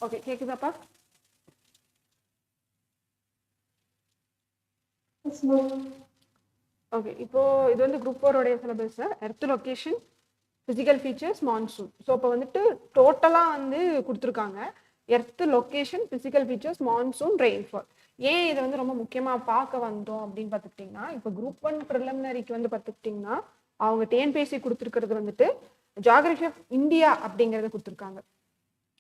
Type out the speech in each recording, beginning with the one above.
Okay, கேக்குதாப்பா? Okay, இப்போ இது வந்து குரூப் 4 உடைய syllabus. Earth location, physical features, monsoon. So இப்போ வந்துட்டு டோட்டலாக வந்து கொடுத்துருக்காங்க. Earth location, physical features, monsoon, rainfall. ஏன் இதை வந்து ரொம்ப முக்கியமாக பார்க்க வந்தோம் அப்படின்னு பார்த்துக்கிட்டிங்கன்னா, இப்போ குரூப் 1 ப்ரிலிமினரிக்கு வந்து பார்த்துக்கிட்டிங்கன்னா அவங்க டிஎன்பிஎஸ்சி கொடுத்துருக்கிறது வந்துட்டு ஜியாகிரபி ஆஃப் இந்தியா அப்படிங்கிறத கொடுத்துருக்காங்க,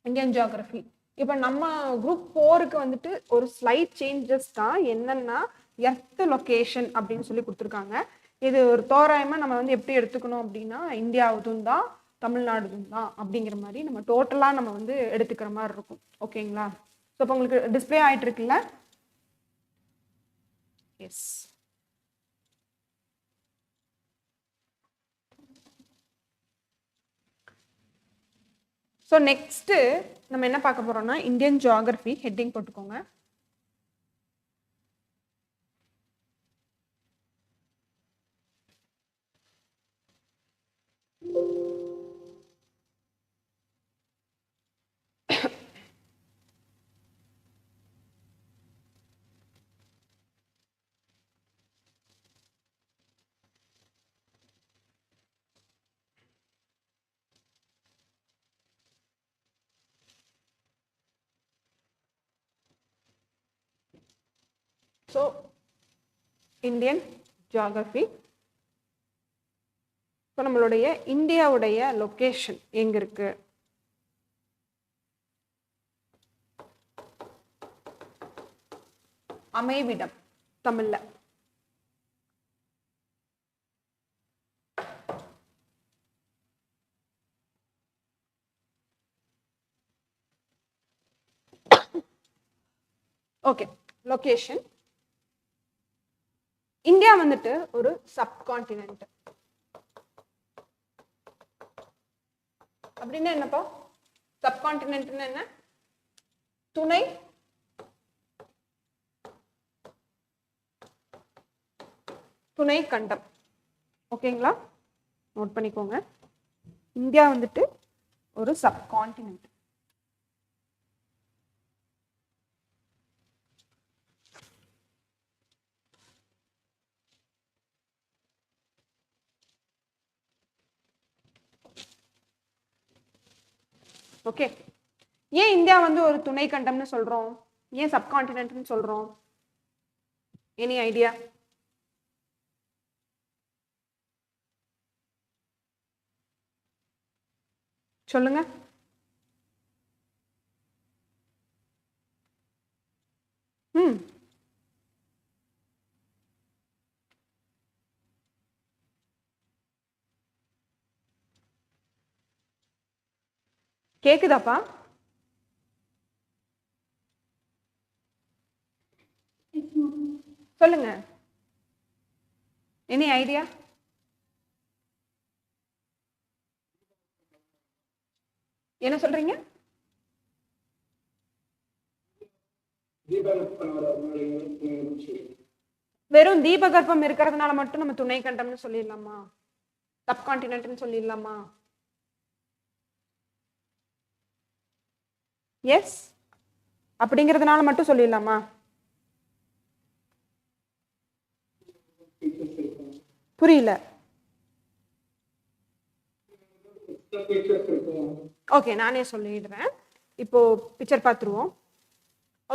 இந்தியன் ஜியாகிரபி. இப்போ நம்ம குரூப் 4க்கு வந்துட்டு ஒரு ஸ்லைட் சேஞ்சஸ் தான். என்னன்னா எர்த் லொகேஷன் அப்படின்னு சொல்லி கொடுத்துருக்காங்க. இது ஒரு தோராயமா நம்ம வந்து எப்படி எடுத்துக்கணும் அப்படின்னா, இந்தியாவுதும் தான் தமிழ்நாடுதும் தான் அப்படிங்கிற மாதிரி நம்ம டோட்டலாக நம்ம வந்து எடுத்துக்கிற மாதிரி இருக்கும். ஓகேங்களா? ஸோ இப்போ உங்களுக்கு டிஸ்பிளே ஆகிட்டு இருக்குல்ல? எஸ். ஸோ நெக்ஸ்ட்டு நம்ம என்ன பார்க்க போகிறோம்னா, இந்தியன் ஜியாகிரபி ஹெட்டிங் போட்டுக்கோங்க. So Indian geography. ஸோ நம்மளுடைய இந்தியாவுடைய லொகேஷன் எங்க இருக்கு? அமைவிடம் தமிழ்ல. Okay, location. இந்தியா வந்துட்டு ஒரு சப்கான்டினென்ட். அப்படின்னா என்னப்பா? சப்கான்டினென்ட்னா என்ன? துணை துணை கண்டம். ஓகேங்களா? நோட் பண்ணிக்கோங்க. இந்தியா வந்துட்டு ஒரு சப்கான்டினென்ட். ஓகே, ஏன் இந்தியா வந்து ஒரு துணை கண்டம்னு சொல்றோம்? ஏன் சப்கான்டினென்ட்னு சொல்றோம்? Any idea? சொல்லுங்க. கேக்குதாப்பா? சொல்லுங்க. Any idea? என்ன சொல்றீங்க? வெறும் தீபகற்பம் இருக்கிறதுனால மட்டும் நம்ம துணை கண்டம்னு சொல்லிடலாமா? சப்கான்டினென்ட்னு சொல்லிடலாமா? எஸ், அப்படிங்கிறதுனால மட்டும் சொல்லிடலாமா? புரியல. ஓகே, நானே சொல்லிடுறேன். இப்போ பிக்சர் பார்த்துருவோம்.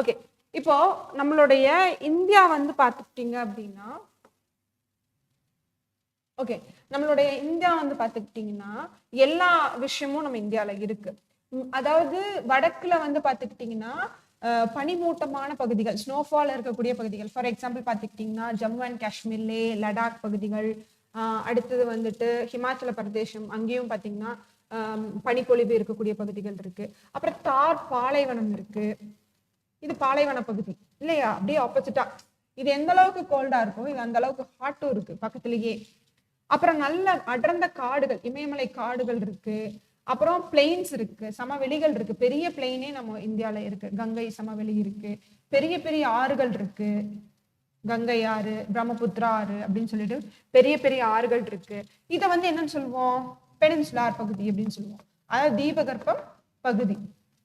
ஓகே, இப்போ நம்மளுடைய இந்தியா வந்து பார்த்துக்கிட்டீங்க அப்படின்னா, ஓகே, நம்மளுடைய இந்தியா வந்து பார்த்துக்கிட்டிங்கன்னா எல்லா விஷயமும் நம்ம இந்தியாவில் இருக்கு. அதாவது வடக்குல வந்து பார்த்துக்கிட்டிங்கன்னா பனிமூட்டமான பகுதிகள், ஸ்னோஃபால் இருக்கக்கூடிய பகுதிகள். ஃபார் எக்ஸாம்பிள் பார்த்துக்கிட்டிங்கன்னா ஜம்மு அண்ட் காஷ்மீர், லே, லடாக் பகுதிகள். அடுத்தது வந்துட்டு ஹிமாச்சல பிரதேசம், அங்கேயும் பார்த்தீங்கன்னா பனிப்பொழிவு இருக்கக்கூடிய பகுதிகள் இருக்கு. அப்புறம் தார் பாலைவனம் இருக்கு. இது பாலைவன பகுதி இல்லையா? அப்படியே ஆப்போசிட்டா. இது எந்த அளவுக்கு கோல்டா இருக்கும், இது அந்த அளவுக்கு ஹாட்டும் இருக்கு பக்கத்திலேயே. அப்புறம் நல்ல அடர்ந்த காடுகள், இமயமலை காடுகள் இருக்கு. அப்புறம் பிளெயின்ஸ் இருக்கு, சமவெளிகள் இருக்கு. பெரிய பிளெயினே நம்ம இந்தியால இருக்கு. கங்கை சமவெளி இருக்கு. பெரிய பெரிய ஆறுகள் இருக்கு. கங்கை ஆறு, பிரம்மபுத்திரா ஆறு அப்படின்னு சொல்லிட்டு பெரிய பெரிய ஆறுகள் இருக்கு. இதை வந்து என்னன்னு சொல்லுவோம்? பெனின்சுலார் பகுதி அப்படின்னு சொல்லுவோம். அதாவது தீபகற்பம் பகுதி.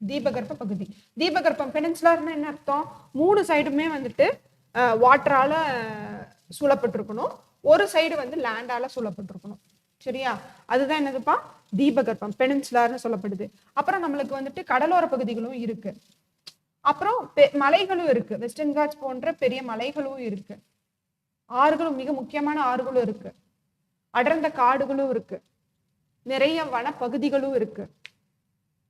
தீபகற்ப பகுதி. தீபகற்பம் பெனின்சுலார்னா என்ன அர்த்தம்? 3 சைடுமே வந்துட்டு வாட்டரால சூழப்பட்டிருக்கணும், ஒரு சைடு வந்து லேண்டால சூழப்பட்டிருக்கணும். சரியா? அதுதான் என்னதுப்பா? தீபகற்பம் பெனின்சுலார்னு சொல்லப்படுது. அப்புறம் நம்மளுக்கு வந்துட்டு கடலோர பகுதிகளும் இருக்கு. அப்புறம் மலைகளும் இருக்கு. வெஸ்டர்ன் காட்ஸ் போன்ற பெரிய மலைகளும் இருக்கு. ஆறுகளும், மிக முக்கியமான ஆறுகளும் இருக்கு. அடர்ந்த காடுகளும் இருக்கு. நிறைய வன பகுதிகளும் இருக்கு.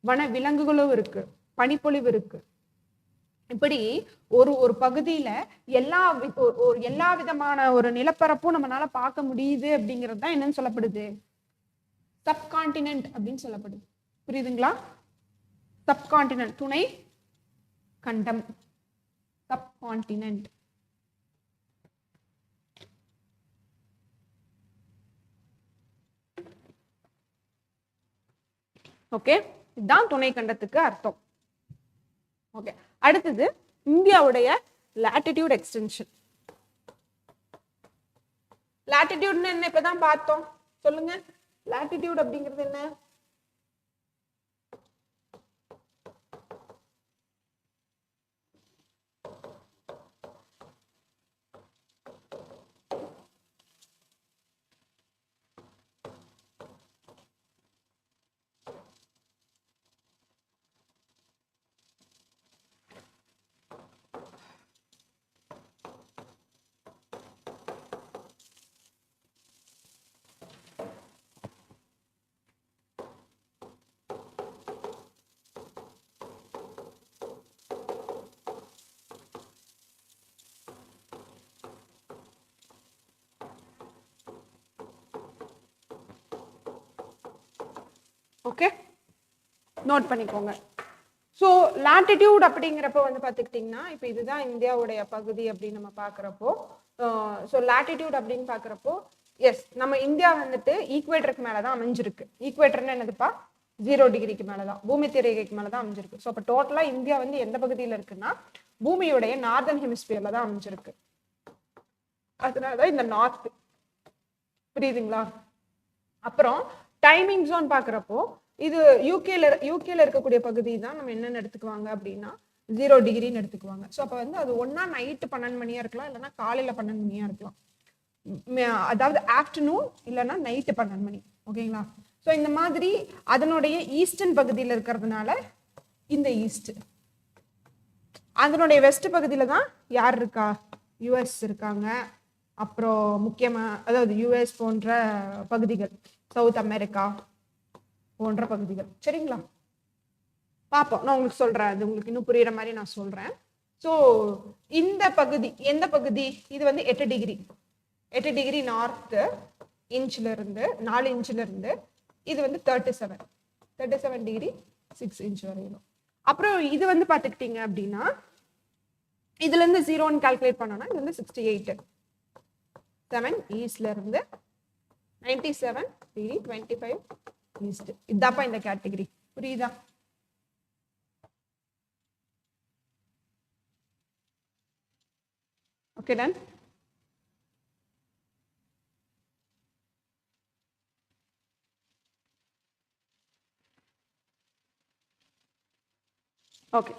வன விலங்குகளும் இருக்கு. பனிப்பொழிவு இருக்கு. இப்படி ஒரு பகுதியில எல்லா விதமான ஒரு நிலப்பரப்பும் நம்மளால பார்க்க முடியுது அப்படிங்கிறது தான் என்னன்னு சொல்லப்படுது? சப்கான்டினென்ட் அப்படின்னு சொல்லப்படுது. புரியுதுங்களா? சப்கான்டினென்ட் துணை கண்டம், சப்கான்டினென்ட். ஓகே, இதுதான் துணை கண்டத்துக்கு அர்த்தம். ஓகே, அடுத்தது இந்தியாவுடைய லாட்டிடியூட் எக்ஸ்டென்ஷன். லாட்டிடியூட்னு என்ன இப்பதான் பார்த்தோம், சொல்லுங்க. லாட்டிடியூட் அப்படிங்கிறது என்ன? ஓகே, நோட் பண்ணிக்கோங்க. ஸோ லாட்டிடியூட் அப்படிங்கிறப்ப வந்து பார்த்துக்கிட்டிங்கன்னா, இப்போ இதுதான் இந்தியாவுடைய பகுதி அப்படின்னு நம்ம பார்க்குறப்போ, ஸோ லாட்டிடியூட் அப்படின்னு பார்க்குறப்போ, எஸ், நம்ம இந்தியா வந்துட்டு ஈக்குவேட்டருக்கு மேலே தான் அமைஞ்சிருக்கு. ஈக்குவேட்டர்னு என்னதுப்பா? 0 டிகிரிக்கு மேலே தான், பூமி திரைக்கு மேலே தான் அமைஞ்சிருக்கு. ஸோ அப்போ டோட்டலாக இந்தியா வந்து எந்த பகுதியில் இருக்குன்னா, பூமியுடைய நார்தன் ஹெமிஸ்பியர்ல தான் அமைஞ்சிருக்கு. அதனால தான் இந்த நார்த். புரியுதுங்களா? அப்புறம் டைமிங் ஜோன் பார்க்குறப்போ, இது யூகேல இருக்கக்கூடிய பகுதி தான் நம்ம என்னென்னு எடுத்துக்குவாங்க அப்படின்னா 0 டிகிரின்னு எடுத்துக்குவாங்க. ஸோ அப்போ வந்து அது ஒன்றா நைட்டு 12 மணியா இருக்கலாம், இல்லைன்னா காலையில் 12 மணியா இருக்கலாம். அதாவது ஆஃப்டர்நூன் இல்லைன்னா நைட்டு 12 மணி. ஓகேங்களா? ஸோ இந்த மாதிரி அதனுடைய ஈஸ்டர்ன் பகுதியில் இருக்கிறதுனால இந்த ஈஸ்ட், அதனுடைய வெஸ்ட் பகுதியில் தான் யார் இருக்கா? யுஎஸ் இருக்காங்க. அப்புறம் முக்கியமாக அதாவது யுஎஸ் போன்ற பகுதிகள், சவுத் அமெரிக்கா போன்ற பகுதிகள். சரிங்களா? பார்ப்போம், நான் உங்களுக்கு சொல்கிறேன், அது உங்களுக்கு இன்னும் புரியுற மாதிரி நான் சொல்கிறேன். ஸோ இந்த பகுதி எந்த பகுதி? இது வந்து 8 டிகிரி, 8 டிகிரி நார்த்து இன்ச்சிலிருந்து 4 இன்ச்சிலிருந்து, இது வந்து 37 டிகிரி 6 இன்ச் வரையிலும். அப்புறம் இது வந்து பார்த்துக்கிட்டிங்க அப்படின்னா, இதுலேருந்து 0ன்னு கால்குலேட் பண்ணோன்னா இது வந்து 68 7 ஈஸ்ட்ல இருந்து 97 டிகிரி 25 ஈஸ்ட். இதாப்பா இந்த கேட்டகரி. புரியுதா? Okay, ton. ஓகே,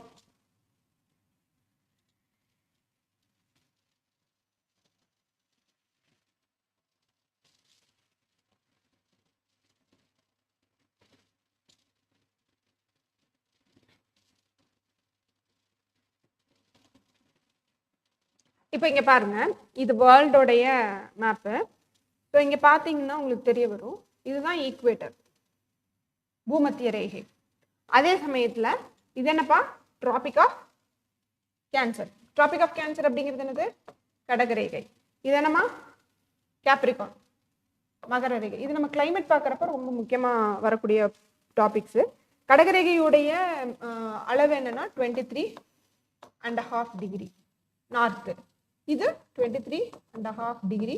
இப்போ இங்கே பாருங்க, இது வேர்ல்டோடைய மேப்பு. ஸோ இங்கே பார்த்தீங்கன்னா உங்களுக்கு தெரிய வரும், இதுதான் ஈக்குவேட்டர், பூமத்திய ரேகை. அதே சமயத்தில் இது என்னப்பா? Tropic of cancer. Tropic of cancer அப்படிங்கிறது என்னது? கடகரேகை. இது என்னம்மா? கேப்ரிகான், மகர ரேகை. இது நம்ம கிளைமேட் பார்க்குறப்ப ரொம்ப முக்கியமாக வரக்கூடிய டாபிக்ஸு. கடகரேகையுடைய அளவு என்னன்னா 23.5 டிகிரி நார்த்து, இது 23.5 டிகிரி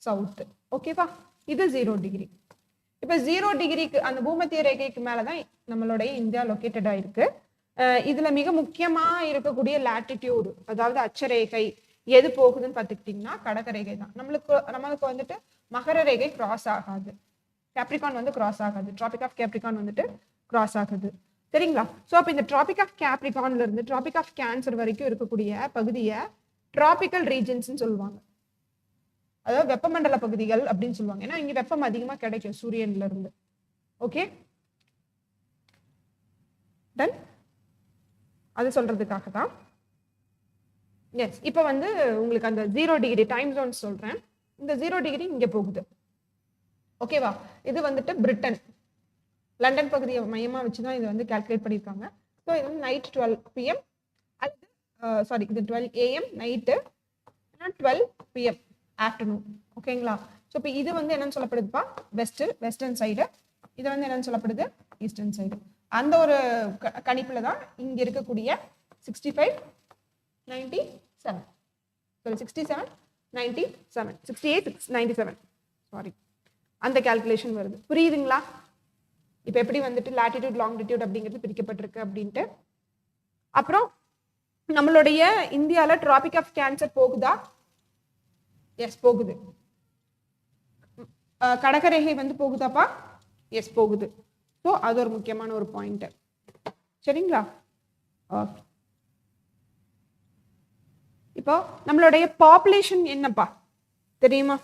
சவுத்து. ஓகேவா? இது 0 டிகிரி. இப்போ 0 டிகிரிக்கு அந்த பூமத்திய ரேகைக்கு மேலே தான் நம்மளுடைய இந்தியா லொக்கேட்டட் ஆயிருக்கு. இதில் மிக முக்கியமாக இருக்கக்கூடிய லாட்டிடியூடு, அதாவது அச்சரேகை எது போகுதுன்னு பார்த்துக்கிட்டிங்கன்னா கடகரேகை தான். நம்மளுக்கு வந்துட்டு மகர ரேகை கிராஸ் ஆகாது, கேப்ரிகான் வந்து கிராஸ் ஆகாது, டிராபிக் ஆஃப் கேப்ரிகான் வந்துட்டு கிராஸ் ஆகுது. சரிங்களா? ஸோ அப்போ இந்த டிராபிக் ஆஃப் கேப்ரிகான்ல இருந்து டிராபிக் ஆஃப் கேன்சர் வரைக்கும் இருக்கக்கூடிய பகுதியை டிராபிக்கல் ரீஜன்ஸ்ன்னு சொல்லுவாங்க. அதாவது வெப்பமண்டல பகுதிகள் அப்படின்னு சொல்லுவாங்க. ஏன்னா இங்க வெப்பம் அதிகமா கிடைக்கும் சூரியன்ல இருந்து. Okay, done. அது சொல்றதுக்காக தான். எஸ், இப்போ வந்து உங்களுக்கு அந்த 0 டிகிரி டைம் ஜோன் சொல்றேன். இந்த 0 டிகிரி இங்க போகுது. ஓகேவா? இது வந்துட்டு பிரிட்டன், லண்டன் பகுதியை மையமா வச்சுதான் இதை வந்து கால்குலேட் பண்ணியிருக்காங்க. ஸோ இது வந்து நைட் 12 PM, அது சாரி இது 12 AM நைட்டு, 12 PM ஆஃப்டர்நூன். ஓகேங்களா? ஸோ இப்போ இது வந்து என்னன்னு சொல்லப்படுதுப்பா, வெஸ்டர்ன் சைடு. இது வந்து என்னன்னு சொல்லப்படுது, ஈஸ்டர்ன் சைடு. அந்த ஒரு கணிப்புல தான் இங்க இருக்கக்கூடிய 65 97 சாரி 67 97 68 97 சாரி அந்த கால்குலேஷன் வருது. புரியுதுங்களா? இப்போ எப்படி வந்துட்டு லாட்டிடியூட் லாங்கிடியூட் அப்படிங்கிறது பிரிக்கப்பட்டிருக்கு அப்படின்ட்டு. அப்புறம் நம்மளுடைய இந்தியால டிராபிக் ஆஃப் கேன்சர் போகுதா? எஸ் போகுது. கடகரேகை வந்து போகுதாப்பா? எஸ் போகுது. ஸோ அது ஒரு முக்கியமான ஒரு பாயிண்ட். சரிங்களா? ஓகே, இப்போ நம்மளுடைய பாப்புலேஷன் என்னப்பா தெரியுமா?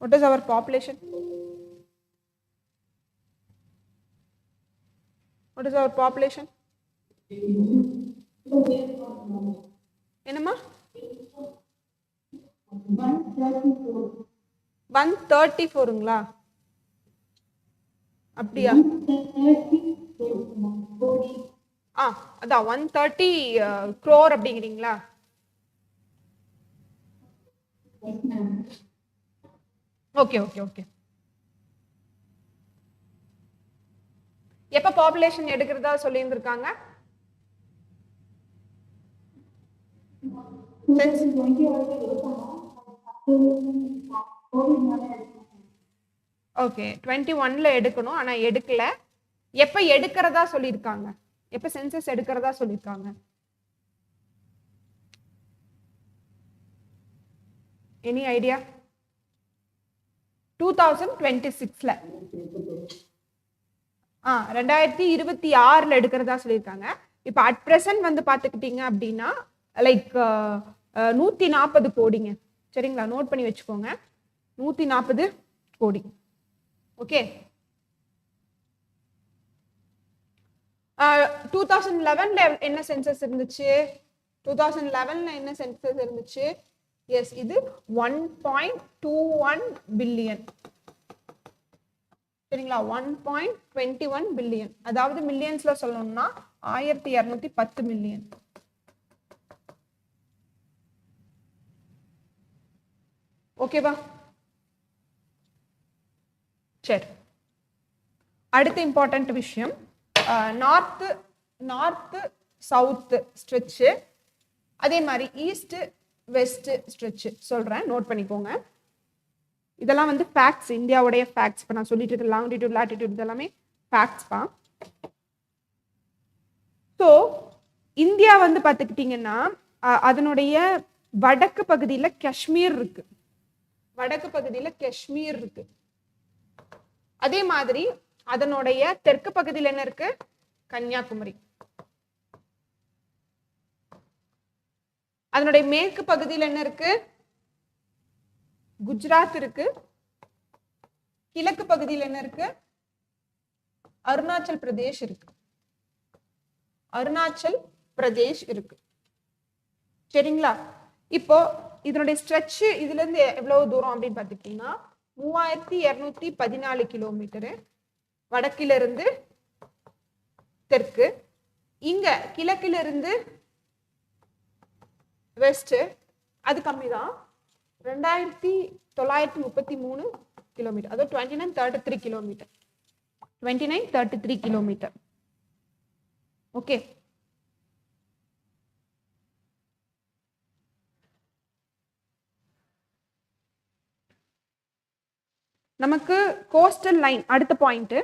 What is our population? What is our population? என்னம்மா? 134ங்களா? அப்படியா? அதான் 130 crore அப்படிங்கிறீங்களா? Okay okay okay. எப்ப பாப்புலேஷன் எடுக்கிறதா சொல்லியிருந்திருக்காங்க? ஓகே 21ல எடுக்கணும், ஆனா எடுக்கல. எப்ப எடுக்கிறதா சொல்லியிருக்காங்க? எப்ப சென்சஸ் எடுக்கிறதா சொல்லியிருக்காங்க? Any idea? 2026ல 2026ல எடுக்கிறதா சொல்லியிருக்காங்க. இப்போ அட் பிரசன்ட் வந்து பார்த்துக்கிட்டீங்க அப்படின்னா லைக் 140 கோடிங்க. சரிங்களா? நோட் பண்ணி வச்சுக்கோங்க, 140 கோடி. ஓகே, 2011ல என்ன சென்சஸ் இருந்துச்சு? 2011ல என்ன சென்சஸ் இருந்துச்சு? எஸ், இது 1.21 பில்லியன். சரிங்களா? 1.21 பில்லியன், அதாவது மில்லியன்ஸ்ல சொல்லணும்னா 1210 மில்லியன். ஓகேவா? சரி, அடுத்த இம்பார்ட்டன்ட் விஷயம் நார்த் சவுத் ஸ்ட்ரெச், அதே மாதிரி ஈஸ்ட் வெஸ்ட் ஸ்ட்ரெச் சொல்றேன், நோட் பண்ணிக்கோங்க. இதெல்லாம் வந்து ஃபேக்ட்ஸ், இந்தியாவுடைய ஃபேக்ட்ஸ். இப்போ நான் சொல்லிட்டு இருக்க லாங்கிடியூட் லாட்டிடியூட் இதெல்லாமே ஃபேக்ட்ஸ் தான். ஸோ இந்தியா வந்து பார்த்துக்கிட்டிங்கன்னா அதனுடைய வடக்கு பகுதியில் காஷ்மீர் இருக்கு, வடக்கு பகுதியில் காஷ்மீர் இருக்கு. அதே மாதிரி அதனுடைய தெற்கு பகுதியில் என்ன இருக்கு? கன்னியாகுமரி. அதனுடைய மேற்கு பகுதியில் என்ன இருக்கு? குஜராத் இருக்கு. கிழக்கு பகுதியில் என்ன இருக்கு? அருணாச்சல் பிரதேஷ் இருக்கு. அருணாச்சல் பிரதேஷ் இருக்கு. சரிங்களா? இப்போ இதனுடைய ஸ்ட்ரெச் இதுல இருந்து எவ்வளவு தூரம் அப்படின்னு பார்த்துக்கிட்டீங்கன்னா 3214 கிலோமீட்டரு வடக்கிலிருந்து தெற்கு. இங்க கிழக்கிலிருந்து வெஸ்ட் அது கம்மி தான், 2933 கிலோமீட்டர், அதாவது 2933 கிலோமீட்டர், 2933 கிலோமீட்டர். ஓகே, நமக்கு கோஸ்டல் லைன் அடுத்த பாயிண்ட்.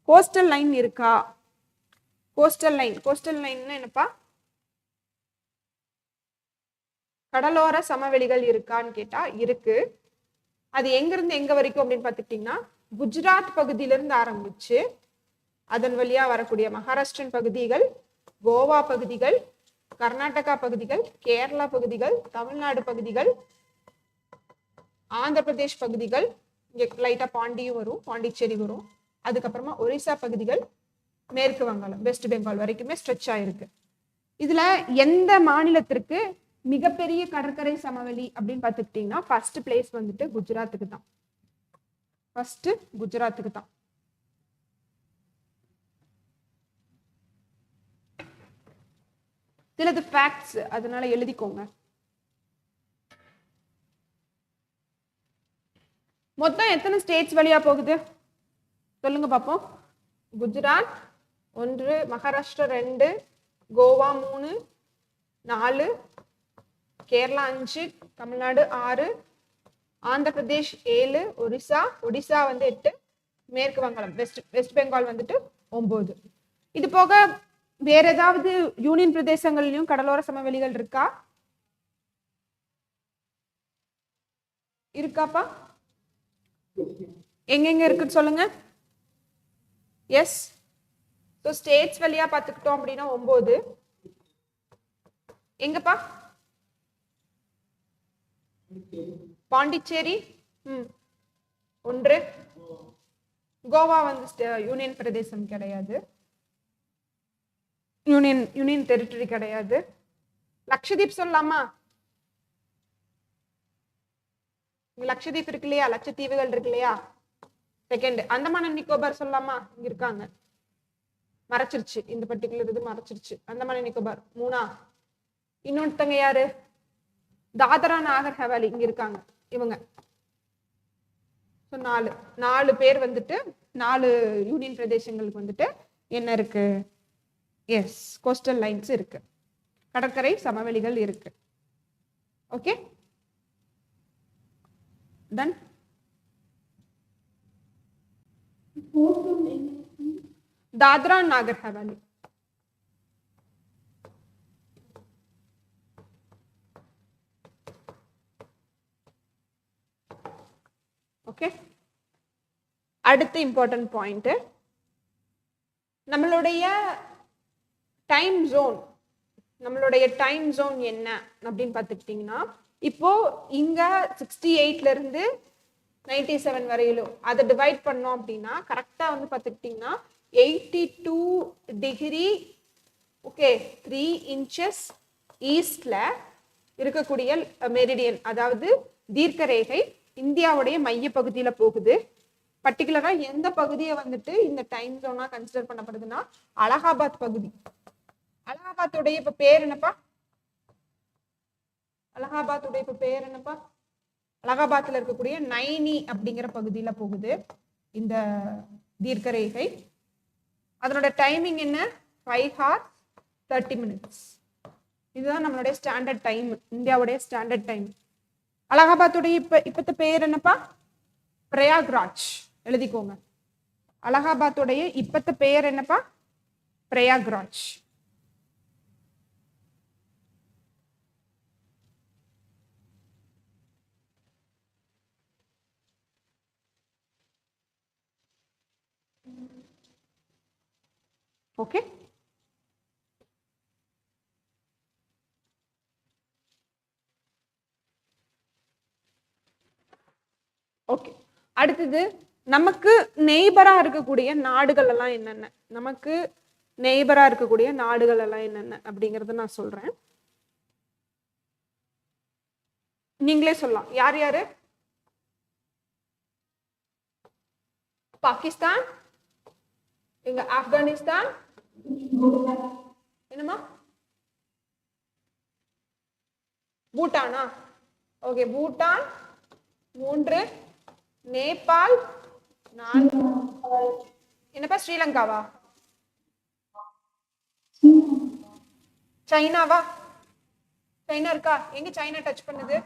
கோஸ்டல் லைன் இருக்கா? கோஸ்டல் லைன் என்னப்பா? கடலோர சமவெளிகள் இருக்கான்னு கேட்டா இருக்கு. அது எங்க இருந்து எங்க வரைக்கும் அப்படின்னு பார்த்துக்கிட்டீங்கன்னா குஜராத் பகுதியிலிருந்து ஆரம்பிச்சு அதன் வழியா வரக்கூடிய மகாராஷ்டிரன் பகுதிகள், கோவா பகுதிகள், கர்நாடகா பகுதிகள், கேரளா பகுதிகள், தமிழ்நாடு பகுதிகள், ஆந்திர பிரதேஷ் பகுதிகள், இங்க லைட்டா பாண்டியும் வரும், பாண்டிச்சேரி வரும். அதுக்கப்புறமா ஒரிசா பகுதிகள், மேற்கு வங்காளம், வெஸ்ட் பெங்கால் வரைக்குமே ஸ்ட்ரெச் ஆயிருக்கு. இதுல எந்த மாநிலத்திற்கு மிகப்பெரிய கடற்கரை சமவெளி அப்படின்னு பார்த்துக்கிட்டீங்கன்னா ஃபர்ஸ்ட் பிளேஸ் வந்துட்டு குஜராத்துக்கு தான். ஃபர்ஸ்ட் குஜராத்துக்கு தான். சிலது ஃபேக்ட்ஸ், அதனால எழுதிக்கோங்க. மொத்தம் எத்தனை ஸ்டேட்ஸ் வழியா போகுது சொல்லுங்க பார்ப்போம். குஜராத் 1, மகாராஷ்டிரா 2, கோவா 3, 4, கேரளா 5, தமிழ்நாடு 6, ஆந்திர பிரதேஷ் 7, ஒடிசா வந்து 8, மேற்கு வங்காளம் வெஸ்ட் பெங்கால் வந்துட்டு 9. இது போக வேற ஏதாவது யூனியன் பிரதேசங்கள்லயும் கடலோர சமவெளிகள் இருக்காப்பா? எங்கெங்க இருக்குன்னு சொல்லுங்க. எஸ். ஸோ ஸ்டேட்ஸ் வழியா பார்த்துக்கிட்டோம் அப்படின்னா 9. எங்கப்பா? பாண்டிச்சேரி 1. கோவா வந்து யூனியன் பிரதேசம் கிடையாது, யூனியன் டெரிட்டரி கிடையாது. லட்சதீப் சொல்லலாமா? லட்சதீப் இருக்கு இல்லையா, லட்சத்தீவுகள் இருக்கு இல்லையா. செகண்ட் அந்தமான் நிக்கோபார் சொல்லலாமா? இங்க இருக்காங்க, மறைச்சிருச்சு, இந்த பர்டிகுலர் இது மறைச்சிருச்சு. அந்தமான் நிக்கோபார் 3. இன்னொருத்தங்க யாரு? தாதரா நாகர் ஹவேலி இங்க இருக்காங்க இவங்க. 4 பேர் வந்துட்டு 4 யூனியன் பிரதேசங்களுக்கு வந்துட்டு என்ன இருக்கு? எஸ், கோஸ்டல் லைன்ஸ் இருக்கு, கடற்கரை சமவெளிகள் இருக்கு. Okay, ton. Dadra Nagar Haveli. Okay, அடுத்த இம்பார்ட்டன்ட் பாயிண்ட், நம்மளுடைய டைம் ஜோன். நம்மளுடைய டைம் ஜோன் என்ன அப்படின்னு பார்த்துக்கிட்டிங்கன்னா, இப்போ இங்க 68ல இருந்து 97 வரையிலும் அதை டிவைட் பண்ணோம் அப்படின்னா கரெக்டா வந்து பார்த்துக்கிட்டிங்கன்னா 82 டிகிரி ஓகே 3 இன்ச்சஸ் ஈஸ்ட்ல இருக்கக்கூடிய மெரிடியன், அதாவது தீர்க்க ரேகை இந்தியாவுடைய மைய பகுதியில போகுது. பர்டிகுலரா எந்த பகுதியை வந்துட்டு இந்த டைம் ஜோனா கன்சிடர் பண்ணப்படுதுன்னா அலகாபாத் பகுதி. அலகாபாத்துடைய இப்ப பேர் என்னப்பா? அலகாபாத்துடைய இப்ப பேர் என்னப்பா? அலகாபாத்ல இருக்கக்கூடிய நைனி அப்படிங்கிற பகுதியில போகுது இந்த தீர்க்க ரேகை. அதனோட டைமிங் என்ன? 5 hours 30 minutes. இதுதான் நம்மளுடைய ஸ்டாண்டர்ட் டைம், இந்தியாவுடைய ஸ்டாண்டர்ட் டைம். அலகாபாத்துடைய இப்பத்த பேர் என்னப்பா? பிரயாக்ராஜ். எழுதிக்கோங்க. அலகாபாத்துடைய இப்பத்த பெயர் என்னப்பா? பிரயாக்ராஜ். Okay, okay. அடுத்தது நமக்கு நெய்பரா இருக்கக்கூடிய நாடுகள் எல்லாம் என்னென்ன, நமக்கு நெய்பரா இருக்கக்கூடிய நாடுகள் எல்லாம் என்னென்ன அப்படிங்கறத நான் சொல்றேன், நீங்களே சொல்லலாம். யார் யாரு? பாகிஸ்தான், இங்க ஆப்கானிஸ்தான், என்னமா பூட்டானா? ஓகே, பூட்டான் 3, நேபாள் 4, என்னப்பா ஸ்ரீலங்காவா? சைனாவா? சைனா இருக்கா? எங்க சைனா டச் பண்ணுது?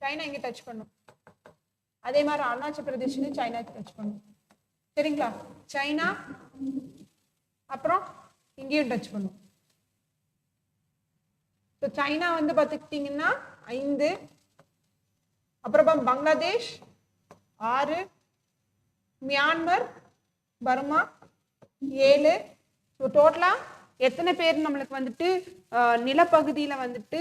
சைனா எங்க டச் பண்ணும்? அதே மாதிரி அருணாச்சல் பிரதேஷ் சைனா டச் பண்ணும். சரிங்களா? சைனா அப்புறம் இங்கேயும் டச் பண்ணும். சைனா வந்து பார்த்துக்கிட்டீங்கன்னா 5, அப்புறம் பங்களாதேஷ் 6, மியான்மர், பர்மா 7. டோட்டலா எத்தனை பேர் நம்மளுக்கு வந்துட்டு நிலப்பகுதியில வந்துட்டு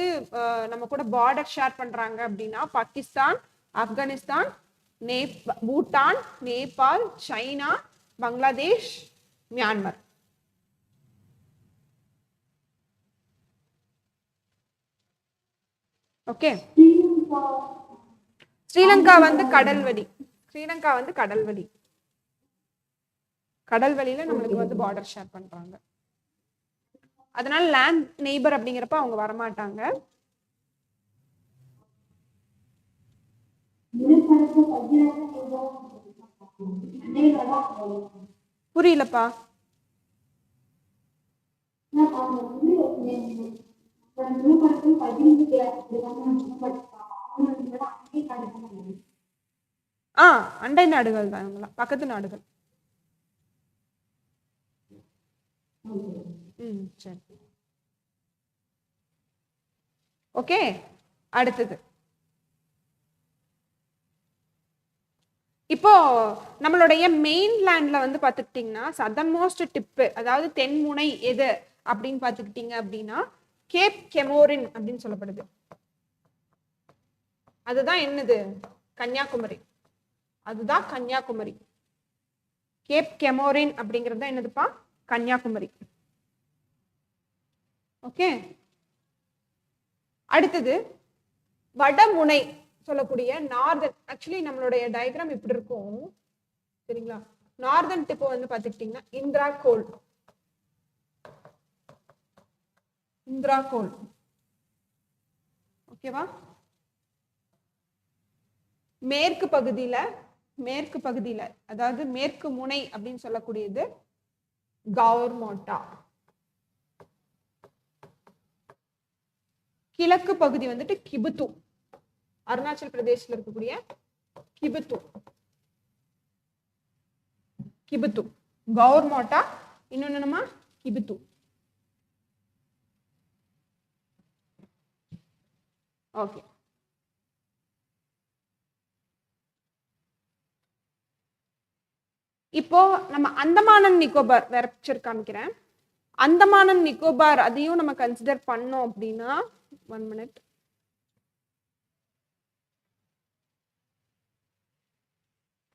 நம்ம கூட பார்டர் ஷேர் பண்றாங்க அப்படின்னா Pakistan, Afghanistan, Bhutan, Nepal, China, Bangladesh, Myanmar. Okay. Sri Lanka வந்து கடல்வழி. ஸ்ரீலங்கா வந்து கடல்வழி. கடல்வழியில நம்மளுக்கு வந்து பார்டர் ஷேர் பண்றாங்க. அதனால லேண்ட் நெய்பர் அப்படிங்கிறப்ப அவங்க வரமாட்டாங்க. புரியலப்பா. அண்டை நாடுகள் தான், பக்கத்து நாடுகள். சரி. ஓகே. அடுத்தது இப்போ நம்மளுடைய மெயின்லேண்ட்ல வந்து பாத்துக்கிட்டீங்கன்னா சதர்ன் மோஸ்ட் டிப்பு, அதாவது தென்முனை எது அப்படின்னு பாத்துக்கிட்டீங்க அப்படின்னா கேப் கெமோரின் அப்படின்னு சொல்லப்படுது. அதுதான் என்னது? கன்னியாகுமரி. அதுதான் கன்னியாகுமரி. கேப் கெமோரின் அப்படிங்கிறது தான் என்னதுப்பா? கன்னியாகுமரி. ஓகே. அடுத்தது வடமுனை சொல்லக்கூடிய நார்தன். ஆக்சுவலி நம்மளுடைய டயக்ராம் இப்படி இருக்கும், சரிங்களா? நார்தன் டிப் வந்து பாத்துக்கிட்டீங்கன்னா இந்திரா கோல். இந்திரா கோல். ஓகேவா? மேற்கு பகுதியில அதாவது மேற்கு முனை அப்படின்னு சொல்லக்கூடியது கவுர்மோட்டா. கிழக்கு பகுதி வந்துட்டு கிபுத்து, அருணாச்சல் பிரதேசத்துல இருக்கக்கூடிய கிபுத்து. கிபுத்து கவுர்மோட்டா, இன்னொன்னு என்னமா? கிபுத்து. ஓகே. இப்போ நம்ம அந்தமான் அண்ட் நிக்கோபார் வேற பிக்சர் காமிக்கிறேன். அந்தமான் அண்ட் நிக்கோபார் அதையும் நம்ம கன்சிடர் பண்ணோம் அப்படின்னா 1 minute.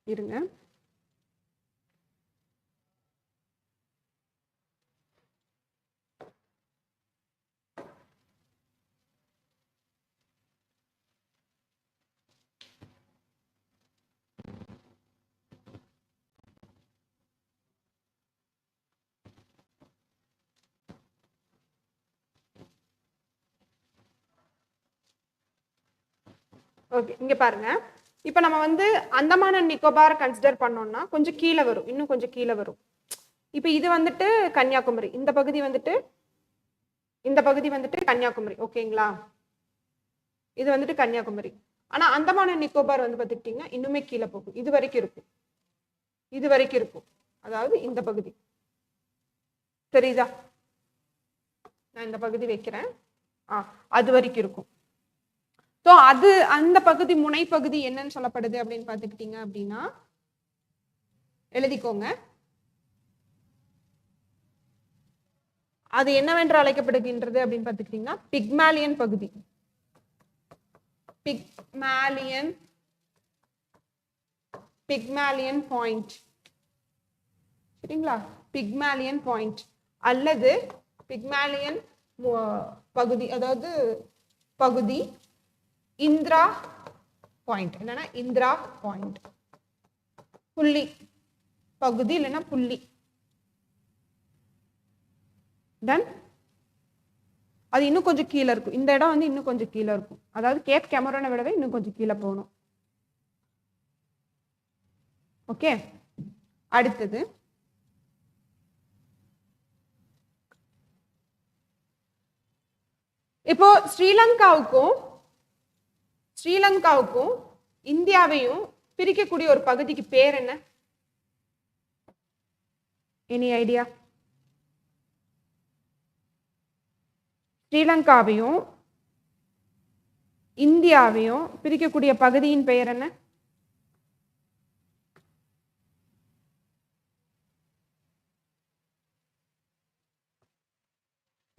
இருங்க. ஓகே, இங்க பாருங்க. இப்போ நம்ம வந்து அந்தமான் அண்ட் நிக்கோபார் கன்சிடர் பண்ணோம்னா கொஞ்சம் கீழே வரும், இன்னும் கொஞ்சம் கீழே வரும். இப்போ இது வந்துட்டு கன்னியாகுமரி, இந்த பகுதி வந்துட்டு கன்னியாகுமரி. ஓகேங்களா? இது வந்துட்டு கன்னியாகுமரி. ஆனா அந்தமான் அண்ட் நிக்கோபார் வந்து பார்த்துக்கிட்டிங்கன்னா இன்னுமே கீழே போகும், இது வரைக்கும் இருக்கும். அதாவது இந்த பகுதி தெரியுதா? நான் இந்த பகுதி வைக்கிறேன். அது வரைக்கும் இருக்கும். ஸோ அது அந்த பகுதி முனைப்பகுதி என்னன்னு சொல்லப்படுது அப்படின்னு பார்த்துக்கிட்டீங்க அப்படின்னா எழுதிக்கோங்க. அது என்னவென்று அழைக்கப்படுகின்றது அப்படின்னு பார்த்துக்கிட்டீங்கன்னா பிக்மாலியன் பகுதி. Pygmalion point. சரிங்களா? பிக்மாலியன் பாயிண்ட் அல்லது பிக்மாலியன் பகுதி, அதாவது பகுதி இந்திரா பாயிண்ட். என்னன்னா இந்திரா பாயிண்ட், புள்ளி பகுதி இல்லைன்னா புள்ளி. தென் அது இன்னும் கொஞ்சம் கீழே இருக்கும். இந்த இடம் வந்து இன்னும் கொஞ்சம் கீழே இருக்கும், அதாவது கேப் கெமரோனை விடவே இன்னும் கொஞ்சம் கீழே போகணும். ஓகே. அடுத்தது இப்போ ஸ்ரீலங்காவுக்கும் இந்தியாவையும் பிரிக்கக்கூடிய ஒரு பகுதிக்கு பேர் என்ன? Any idea? ஸ்ரீலங்காவையும் இந்தியாவையும் பிரிக்கக்கூடிய பகுதியின் பெயர் என்ன?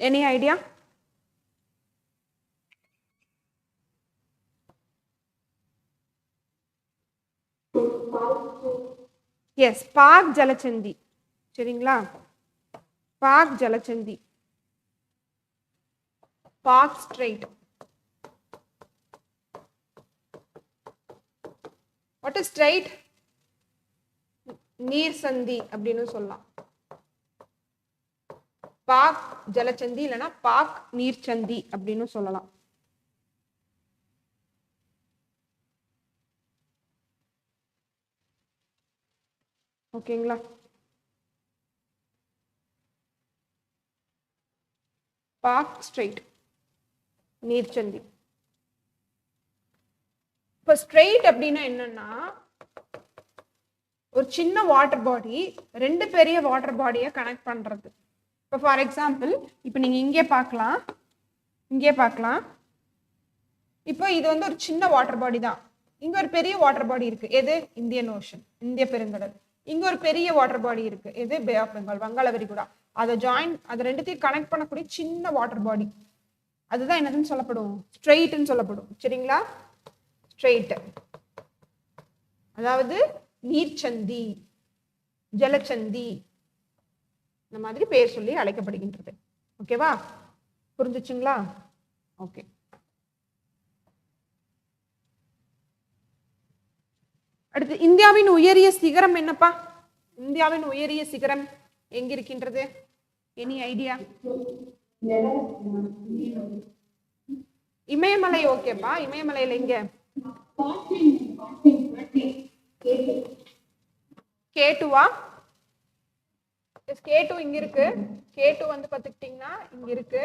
Any idea? எஸ், பாக் ஜலசந்தி. சரிங்களா, பாக் ஜலசந்தி, பாக் ஸ்ட்ரெயிட். What is straight? நீர் சந்தி அப்படின்னு சொல்லலாம். பாக் ஜலசந்தி இல்லைன்னா பாக் நீர்ச்சந்தி அப்படின்னு சொல்லலாம். ஓகேங்களா? பாக் ஸ்ட்ரெயிட், நீர்ச்சந்தி. இப்போ ஸ்ட்ரெயிட் அப்படின்னா என்னன்னா, ஒரு சின்ன வாட்டர் பாடி ரெண்டு பெரிய வாட்டர் பாடியை கனெக்ட் பண்றது. இப்போ ஃபார் எக்ஸாம்பிள், இப்போ நீங்க இங்கே பார்க்கலாம், இங்கே பார்க்கலாம். இப்போ இது வந்து ஒரு சின்ன வாட்டர் பாடி தான். இங்க ஒரு பெரிய வாட்டர் பாடி இருக்கு. எது? இந்தியன் ஓஷன், இந்திய பெருங்கடல். இங்க ஒரு பெரிய வாட்டர் பாடி இருக்கு. எது? பே ஆஃப் பெங்கால், வங்காள விரிகுடா. அதை அது ரெண்டுத்தையும் கனெக்ட் பண்ணக்கூடிய சின்ன வாட்டர் பாடி, அதுதான் என்னதுன்னு சொல்லப்படும்? ஸ்ட்ரெயிட்னு சொல்லப்படும். சரிங்களா? ஸ்ட்ரெயிட் அதாவது நீர்ச்சந்தி, ஜலச்சந்தி, இந்த மாதிரி பேர் சொல்லி அழைக்கப்படுகின்றது. ஓகேவா? புரிஞ்சுச்சுங்களா? ஓகே. அடுத்து, இந்தியாவின் உயரிய சிகரம் என்னப்பா? இந்தியாவின் உயரிய சிகரம் எங்க இருக்கின்றது? Any idea? இமயமலை. ஓகேப்பா, இமயமலையில எங்க? கேட்டுவா? கேட்டு இங்க இருக்கு. கேட்டு வந்து பாத்துக்கிட்டீங்கன்னா இங்க இருக்கு.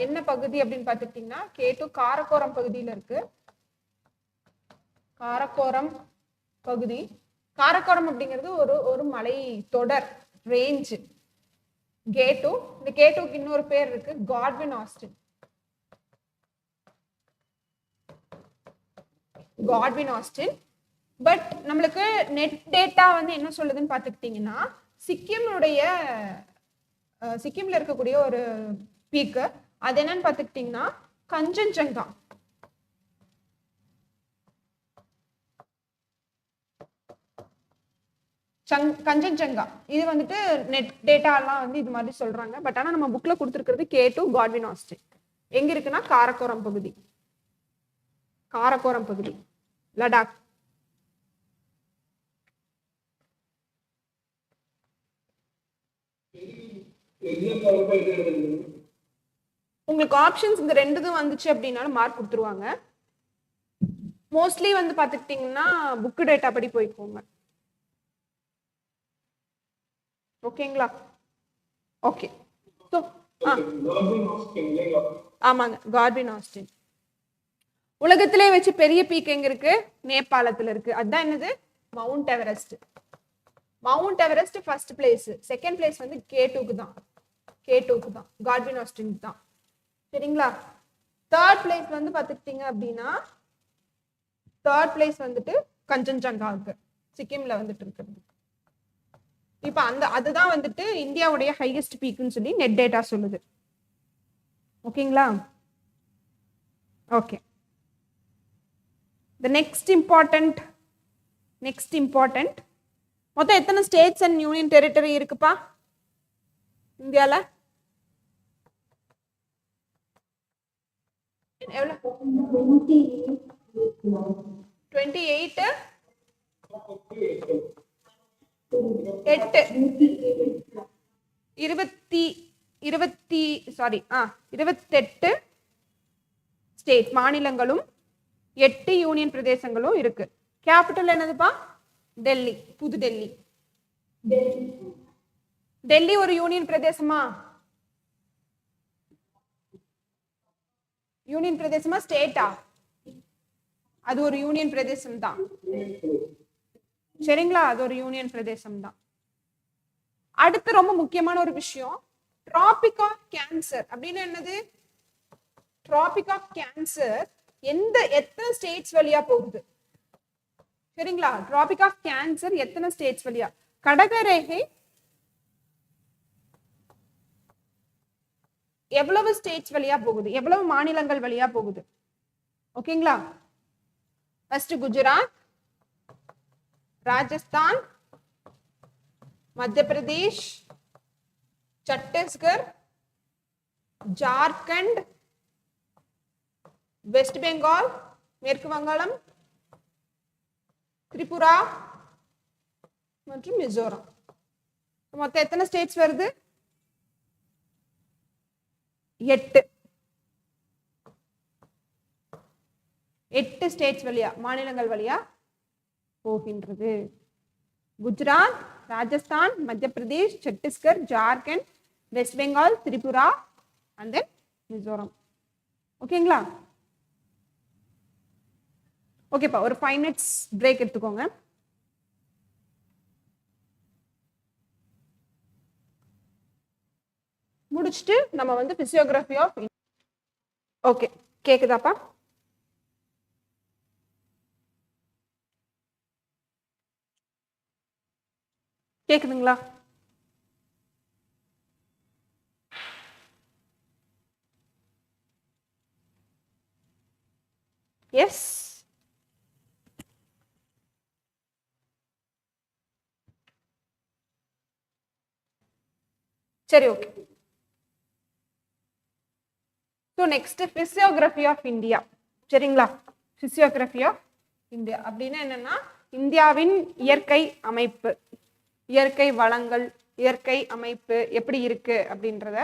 என்ன பகுதி அப்படின்னு பாத்துக்கிட்டீங்கன்னா, கேட்டு காரக்கோரம் பகுதியில இருக்கு. காரக்கோரம் பகுதி. காரக்கோரம் அப்படிங்கிறது ஒரு மலை தொடர், ரேஞ்ச். கேட்டு, இந்த கேட்டுக்கு இன்னொரு பேர் இருக்கு, Godwin Austin. Godwin Austin. But நம்மளுக்கு நெட் டேட்டா வந்து என்ன சொல்லுதுன்னு பாத்துக்கிட்டீங்கன்னா, சிக்கிம்ல இருக்கக்கூடிய ஒரு பீக்கு, அது என்னன்னு பாத்துக்கிட்டீங்கன்னா கஞ்சன்ஜங்கா. கஞ்சன்ஜங்கா இது வந்துட்டு நெட் டேட்டா எல்லாம் வந்து இது மாதிரி சொல்றாங்க. பட் ஆனா நம்ம புக்ல கொடுத்துருக்கிறது கேட்டு காட்வின் ஆஸ்டின். எங்க இருக்குன்னா காரக்கோரம் பகுதி, காரக்கோரம் பகுதி, லடாக். உங்களுக்கு ஆப்ஷன்ஸ் இந்த ரெண்டுதும் வந்துச்சு அப்படின்னாலும் மார்க் கொடுத்துருவாங்க. மோஸ்ட்லி வந்து பாத்துக்கிட்டீங்கன்னா புக் டேட்டா படி போய்க்கோங்க. ஓகேங்களா? ஓகே. ஆமாங்க, காட்வின் ஆஸ்டின். உலகத்திலே வச்சு பெரிய பீக் எங்க இருக்கு? நேபாளத்துல இருக்கு. அதுதான் என்னது? Mount Everest. Mount Everest first place. Second place வந்து கேட்டுக்கு தான், காட்வின் ஆஸ்டின் தான். சரிங்களா? தேர்ட் பிளேஸ் வந்து பாத்துக்கிட்டீங்க அப்படின்னா, தேர்ட் பிளேஸ் வந்துட்டு கஞ்சன்ஜங்காவுக்கு, சிக்கிம்ல வந்துட்டு இருக்கிறது. இப்ப அதுதான் வந்துட்டு இந்தியாவுடைய ஹையஸ்ட் பீக்னு சொல்லி நெட் டேட்டா சொல்லுது. ஓகேங்களா? ஓகே. The next important மொத்தம் எத்தனை ஸ்டேட்ஸ் அண்ட் யூனியன் டெரிட்டரி இருக்குப்பா இந்தியால? எவ்வளவு? 28 28 ஸ்டேட் மாநிலங்களும் 8 யூனியன் பிரதேசங்களும் இருக்கு. கேபிட்டல் என்னதுப்பா? டெல்லி, புது டெல்லி. டெல்லி ஒரு யூனியன் பிரதேசமா? யூனியன் பிரதேசமா ஸ்டேட்டா? அது ஒரு யூனியன் பிரதேசம் தான். சரிங்களா? அது ஒரு யூனியன் பிரதேசம் தான். அடுத்து ரொம்ப முக்கியமான ஒரு விஷயம், டிராபிக் ஆஃப் கேன்சர் அப்படின்னு என்னது? டிராபிக் ஆஃப் கேன்சர் எத்தனை ஸ்டேட்ஸ் வழியா போகுது? சரிங்களா? டிராபிக் ஆஃப் கேன்சர் எத்தனை ஸ்டேட்ஸ் வழியா? கடகரேகை எவ்வளவு ஸ்டேட்ஸ் வழியா போகுது, எவ்வளவு மாநிலங்கள் வழியா போகுது. ஓகேங்களா? ஃபர்ஸ்ட் குஜராத், ராஜஸ்தான், மத்திய பிரதேஷ், சத்தீஸ்கர், ஜார்க்கண்ட், வெஸ்ட் பெங்கால், மேற்கு வங்காளம், திரிபுரா மற்றும் மிசோரம். மொத்தம் எத்தனை ஸ்டேட்ஸ் வருது? 8 ஸ்டேட்ஸ் வழியா, மாநிலங்கள் வழியா போகின்றது. குஜராத், ராஜஸ்தான், மத்திய Pradesh, Chhattisgarh, Jharkhand, west Bengal, Tripura and then Mizoram. ஓகேங்களா? ஓகேப்பா, ஒரு 5 minutes பிரேக் எடுத்துக்கோங்க. முடிச்சுட்டு நம்ம வந்து பிசியோகிராஃபி ஆஃப். ஓகே, கேக்குதாப்பா? கேக்குதுங்களா? எஸ். சரி, okay. So next physiography of India. சரிங்களா? பிசியோகிராஃபி ஆஃப் இந்தியா அப்படின்னா என்னன்னா, இந்தியாவின் இயற்கை அமைப்பு, இயற்கை வளங்கள், இயற்கை அமைப்பு எப்படி இருக்கு அப்படின்றத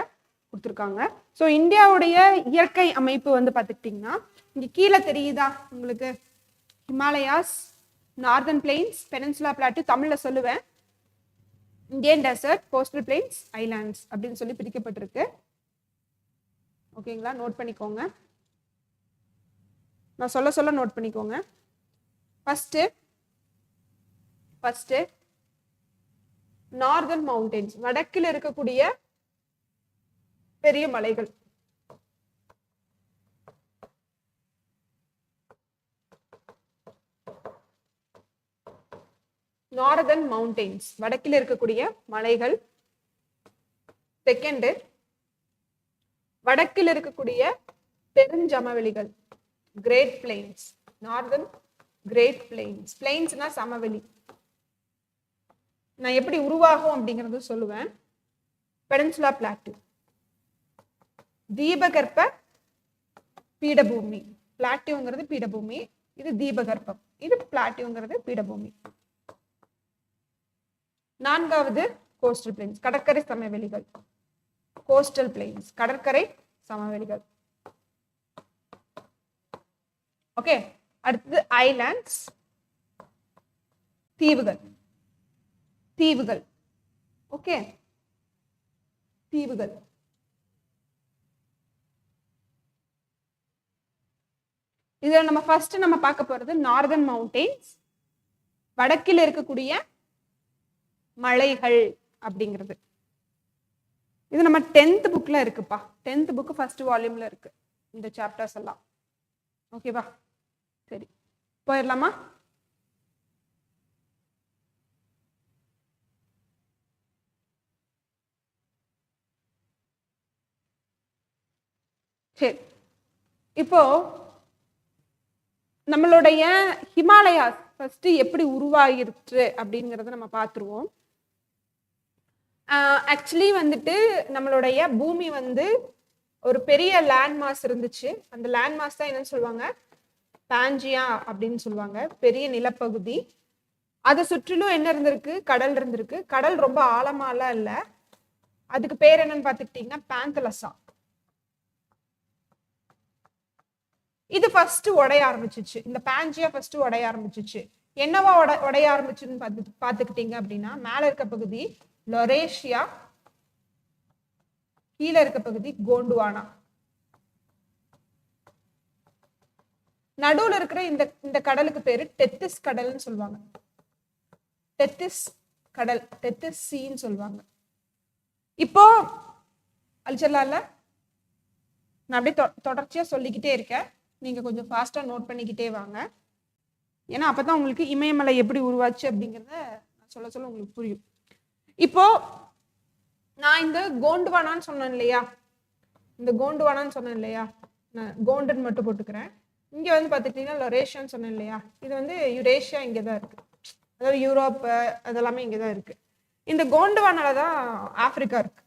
கொடுத்துருக்காங்க. ஸோ இந்தியாவுடைய இயற்கை அமைப்பு வந்து பார்த்துக்கிட்டிங்கன்னா, இங்கே கீழே தெரியுதா உங்களுக்கு? Himalayas, northern plains, peninsula plateau, தமிழில் சொல்லுவேன், Indian desert, coastal plains, islands அப்படின்னு சொல்லி பிரிக்கப்பட்டிருக்கு. ஓகேங்களா? நோட் பண்ணிக்கோங்க, நான் சொல்ல சொல்ல நோட் பண்ணிக்கோங்க. ஃபர்ஸ்ட் நார்தர்ன் மவுண்டன்ஸ், வடக்கில் இருக்கக்கூடிய பெரிய மலைகள். நார்தர்ன் மவுண்டன்ஸ், வடக்கில் இருக்கக்கூடிய மலைகள். செகண்ட், வடக்கில் இருக்கக்கூடிய பெருஞ்சமவெளிகள், great plains, northern great plains. பிளெயின்ஸ்னா சமவெளி. நான் எப்படி உருவாகும் அப்படிங்கறது சொல்லுவேன். பெனின்சுலா பிளாட்டு, தீபகற்ப பீடபூமி. பிளாட்டியோங்கிறது பீடபூமி, இது தீபகற்பம், இது பிளாட்டியோங்கிறது பீடபூமி. நான்காவது கோஸ்டல் பிளெயின்ஸ், கடற்கரை சமவெளிகள். கோஸ்டல் பிளெயின்ஸ், கடற்கரை சமவெளிகள். ஓகே, அடுத்தது ஐலாண்ட்ஸ், தீவுகள். தீவுகள், ஓகே, தீவுகள். இதுல நம்ம ஃபர்ஸ்ட் நம்ம பார்க்க போறது நார்தர்ன் மவுண்டன்ஸ், வடக்கில் இருக்கக்கூடிய மலைகள் அப்படிங்கிறது. இது நம்ம 10th புக்ல இருக்குப்பா. 10th புக் ஃபர்ஸ்ட் வால்யூம்ல இருக்கு இந்த சாப்டர்ஸ் எல்லாம். ஓகேவா? சரி, போயிடலாமா? சரி, இப்போ நம்மளுடைய ஹிமாலயாஸ் ஃபர்ஸ்ட் எப்படி உருவாகிருச்சு அப்படிங்கறத நம்ம பார்த்துருவோம். ஆக்சுவலி வந்துட்டு நம்மளுடைய பூமி வந்து ஒரு பெரிய லேண்ட் மாஸ் இருந்துச்சு. அந்த லேண்ட் மாஸ் தான் என்னன்னு சொல்லுவாங்க? பாஞ்சியா அப்படின்னு சொல்லுவாங்க, பெரிய நிலப்பகுதி. அதை சுற்றிலும் என்ன இருந்திருக்கு? கடல் இருந்திருக்கு. கடல் ரொம்ப ஆழமாலாம் இல்ல. அதுக்கு பேர் என்னன்னு பார்த்துக்கிட்டீங்கன்னா பேந்தலசா. இது ஃபர்ஸ்ட் உடைய ஆரம்பிச்சிச்சு. இந்த பாஞ்சியா ஃபர்ஸ்ட் உடைய ஆரம்பிச்சிச்சு. என்னவா உடைய ஆரம்பிச்சுன்னு பார்த்துக்கிட்டீங்க அப்படின்னா, மேல இருக்க பகுதி லொரேஷியா, கீழே இருக்க பகுதி கோண்டுவானா. நடுவுல இருக்கிற இந்த கடலுக்கு பேரு டெத்திஸ் கடல்னு சொல்லுவாங்க. டெத்திஸ் கடல், டெத்திஸ் சீன்னு சொல்லுவாங்க. இப்போ அழிச்சிடலாம்ல? நான் அப்படியே தொடர்ச்சியா சொல்லிக்கிட்டே இருக்கேன், நீங்க கொஞ்சம் ஃபாஸ்டா நோட் பண்ணிக்கிட்டே வாங்க. ஏன்னா அப்பதான் உங்களுக்கு இமயமலை எப்படி உருவாச்சு அப்படிங்கிறத நான் சொல்ல சொல்ல உங்களுக்கு புரியும். இப்போ நான் இந்த கோண்டுவானான்னு சொன்னேன் இல்லையா, இந்த கோண்டுவானான்னு சொன்னேன் இல்லையா, நான் கோண்டுன்னு மட்டும் போட்டுக்கிறேன். இங்க வந்து பாத்துக்கிட்டீங்கன்னா லொரேஷியான்னு சொன்னேன் இல்லையா, இது வந்து யுரேஷியா இங்கதான் இருக்கு, அதாவது யூரோப் அதெல்லாமே இங்கதான் இருக்கு. இந்த கோண்டுவானால தான் ஆப்பிரிக்கா இருக்கு.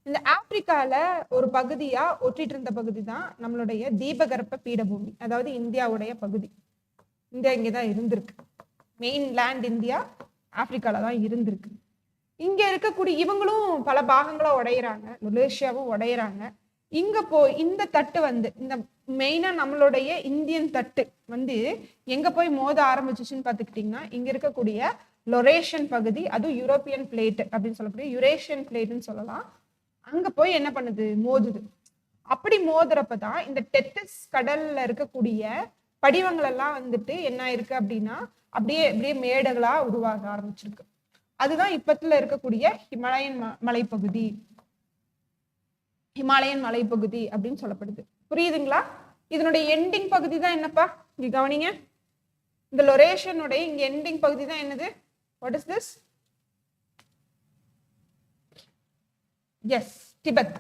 இந்த ஆப்பிரிக்கால ஒரு பகுதியா ஒட்டிட்டு இருந்த பகுதி தான் நம்மளுடைய தீபகற்ப பீடபூமி, அதாவது இந்தியாவுடைய பகுதி. இந்தியா இங்கதான் இருந்திருக்கு. மெயின் லேண்ட் இந்தியா ஆப்பிரிக்கால தான் இருந்திருக்கு. இங்க இருக்கக்கூடிய இவங்களும் பல பாகங்களா உடையிறாங்க, மலேசியாவும் உடையிறாங்க. இங்க இந்த தட்டு வந்து இந்த மெயினா நம்மளுடைய இந்தியன் தட்டு வந்து எங்க போய் மோத ஆரம்பிச்சுன்னு பாத்துக்கிட்டீங்கன்னா, இங்க இருக்கக்கூடிய லொரேஷியன் பகுதி, அதுவும் யூரோப்பியன் பிளேட் அப்படின்னு சொல்லக்கூடிய யுரேஷியன் பிளேட்னு சொல்லலாம், அங்க போய் என்ன பண்ணுது, மோதுது. அப்படி மோதுறப்பதான் இந்த டெத்திஸ் கடல்ல இருக்கக்கூடிய படிவங்கள் எல்லாம் வந்துட்டு என்ன இருக்கு அப்படின்னா அப்படியே அப்படியே மேடுகளா உருவாக ஆரம்பிச்சிருக்கு. அதுதான் இப்பத்துல இருக்கக்கூடிய ஹிமாலயன் மலைப்பகுதி, ஹிமாலயன் மலைப்பகுதி அப்படின்னு சொல்லப்படுது. புரியுதுங்களா? இதனுடைய எண்டிங் பகுதி தான் என்னப்பா, இங்க கவனிங்க, இந்த லொரேஷனுடைய இங்க எண்டிங் பகுதி தான் என்னது, what is this? Yes, Tibet.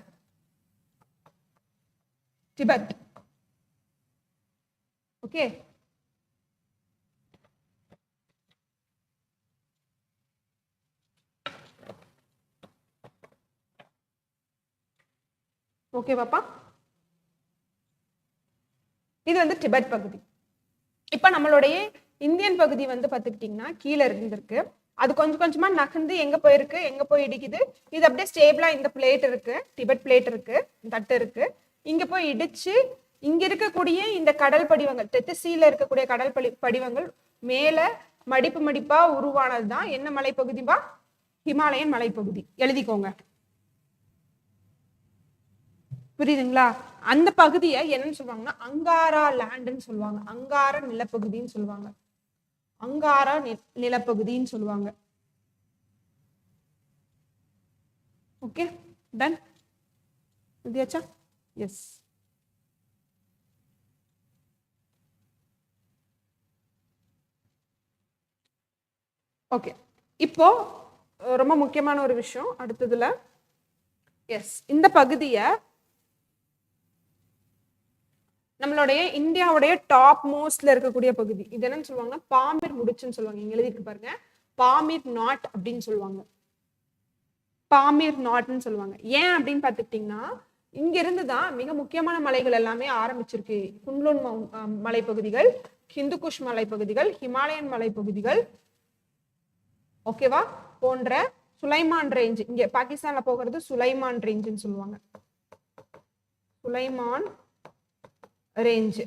Tibet. Okay, okay பாப்பா, இது வந்து டிபெட் பகுதி. இப்ப நம்மளுடைய இந்தியன் பகுதி வந்து பாத்துக்கிட்டீங்கன்னா கீழே இருந்திருக்கு, அது கொஞ்சம் கொஞ்சமா நகர்ந்து எங்க போயிருக்கு, எங்க போய் இடிக்குது, இது அப்படியே ஸ்டேபிளா இந்த பிளேட் இருக்கு, டிபெட் பிளேட் இருக்கு, தட்டு இருக்கு, இங்க போய் இடிச்சு இங்க இருக்கக்கூடிய இந்த கடல் படிவங்கள், டெத்திஸில இருக்கக்கூடிய கடல் படிவங்கள் மேல மடிப்பு மடிப்பா உருவானதுதான் என்ன மலைப்பகுதிப்பா, ஹிமாலயன் மலைப்பகுதி. எழுதிக்கோங்க, புரியுதுங்களா? அந்த பகுதியை என்னன்னு சொல்லுவாங்கன்னா அங்காரா லேண்ட்னு சொல்லுவாங்க, அங்கார நிலப்பகுதின்னு சொல்லுவாங்க, அங்காரா நிலப்பகுதின்னு சொல்லுவாங்க. Okay, done. இதுயாச்சா? எஸ். ஓகே, இப்போ ரொம்ப முக்கியமான ஒரு விஷயம் அடுத்ததுல. எஸ், இந்த பகுதியை நம்மளுடைய இந்தியாவுடைய டாப் மோஸ்ட்ல இருக்கக்கூடிய பகுதி, இது என்னன்னு சொல்லுவாங்கன்னா பாமிர் முடிச்சுன்னு சொல்லுவாங்க. இங்க எழுதிட்டு பாருங்க, பாமிர் நாட் அப்படின்னு சொல்லுவாங்க, பாமிர் நாட்னு சொல்லுவாங்க. ஏன் அப்படின்னு பாத்துக்கிட்டீங்கன்னா இங்க இருந்துதான் மிக முக்கியமான மலைகள் எல்லாமே ஆரம்பிச்சிருக்கு. குன்லுன் மலைப்பகுதிகள், ஹிந்துகுஷ் மலைப்பகுதிகள், ஹிமாலயன் மலைப்பகுதிகள், ஓகேவா, போன்ற சுலைமான் ரேஞ்ச், இங்க பாகிஸ்தான்ல போகிறது சுலைமான் ரேஞ்சுன்னு சொல்லுவாங்க, சுலைமான் ரேஞ்சு,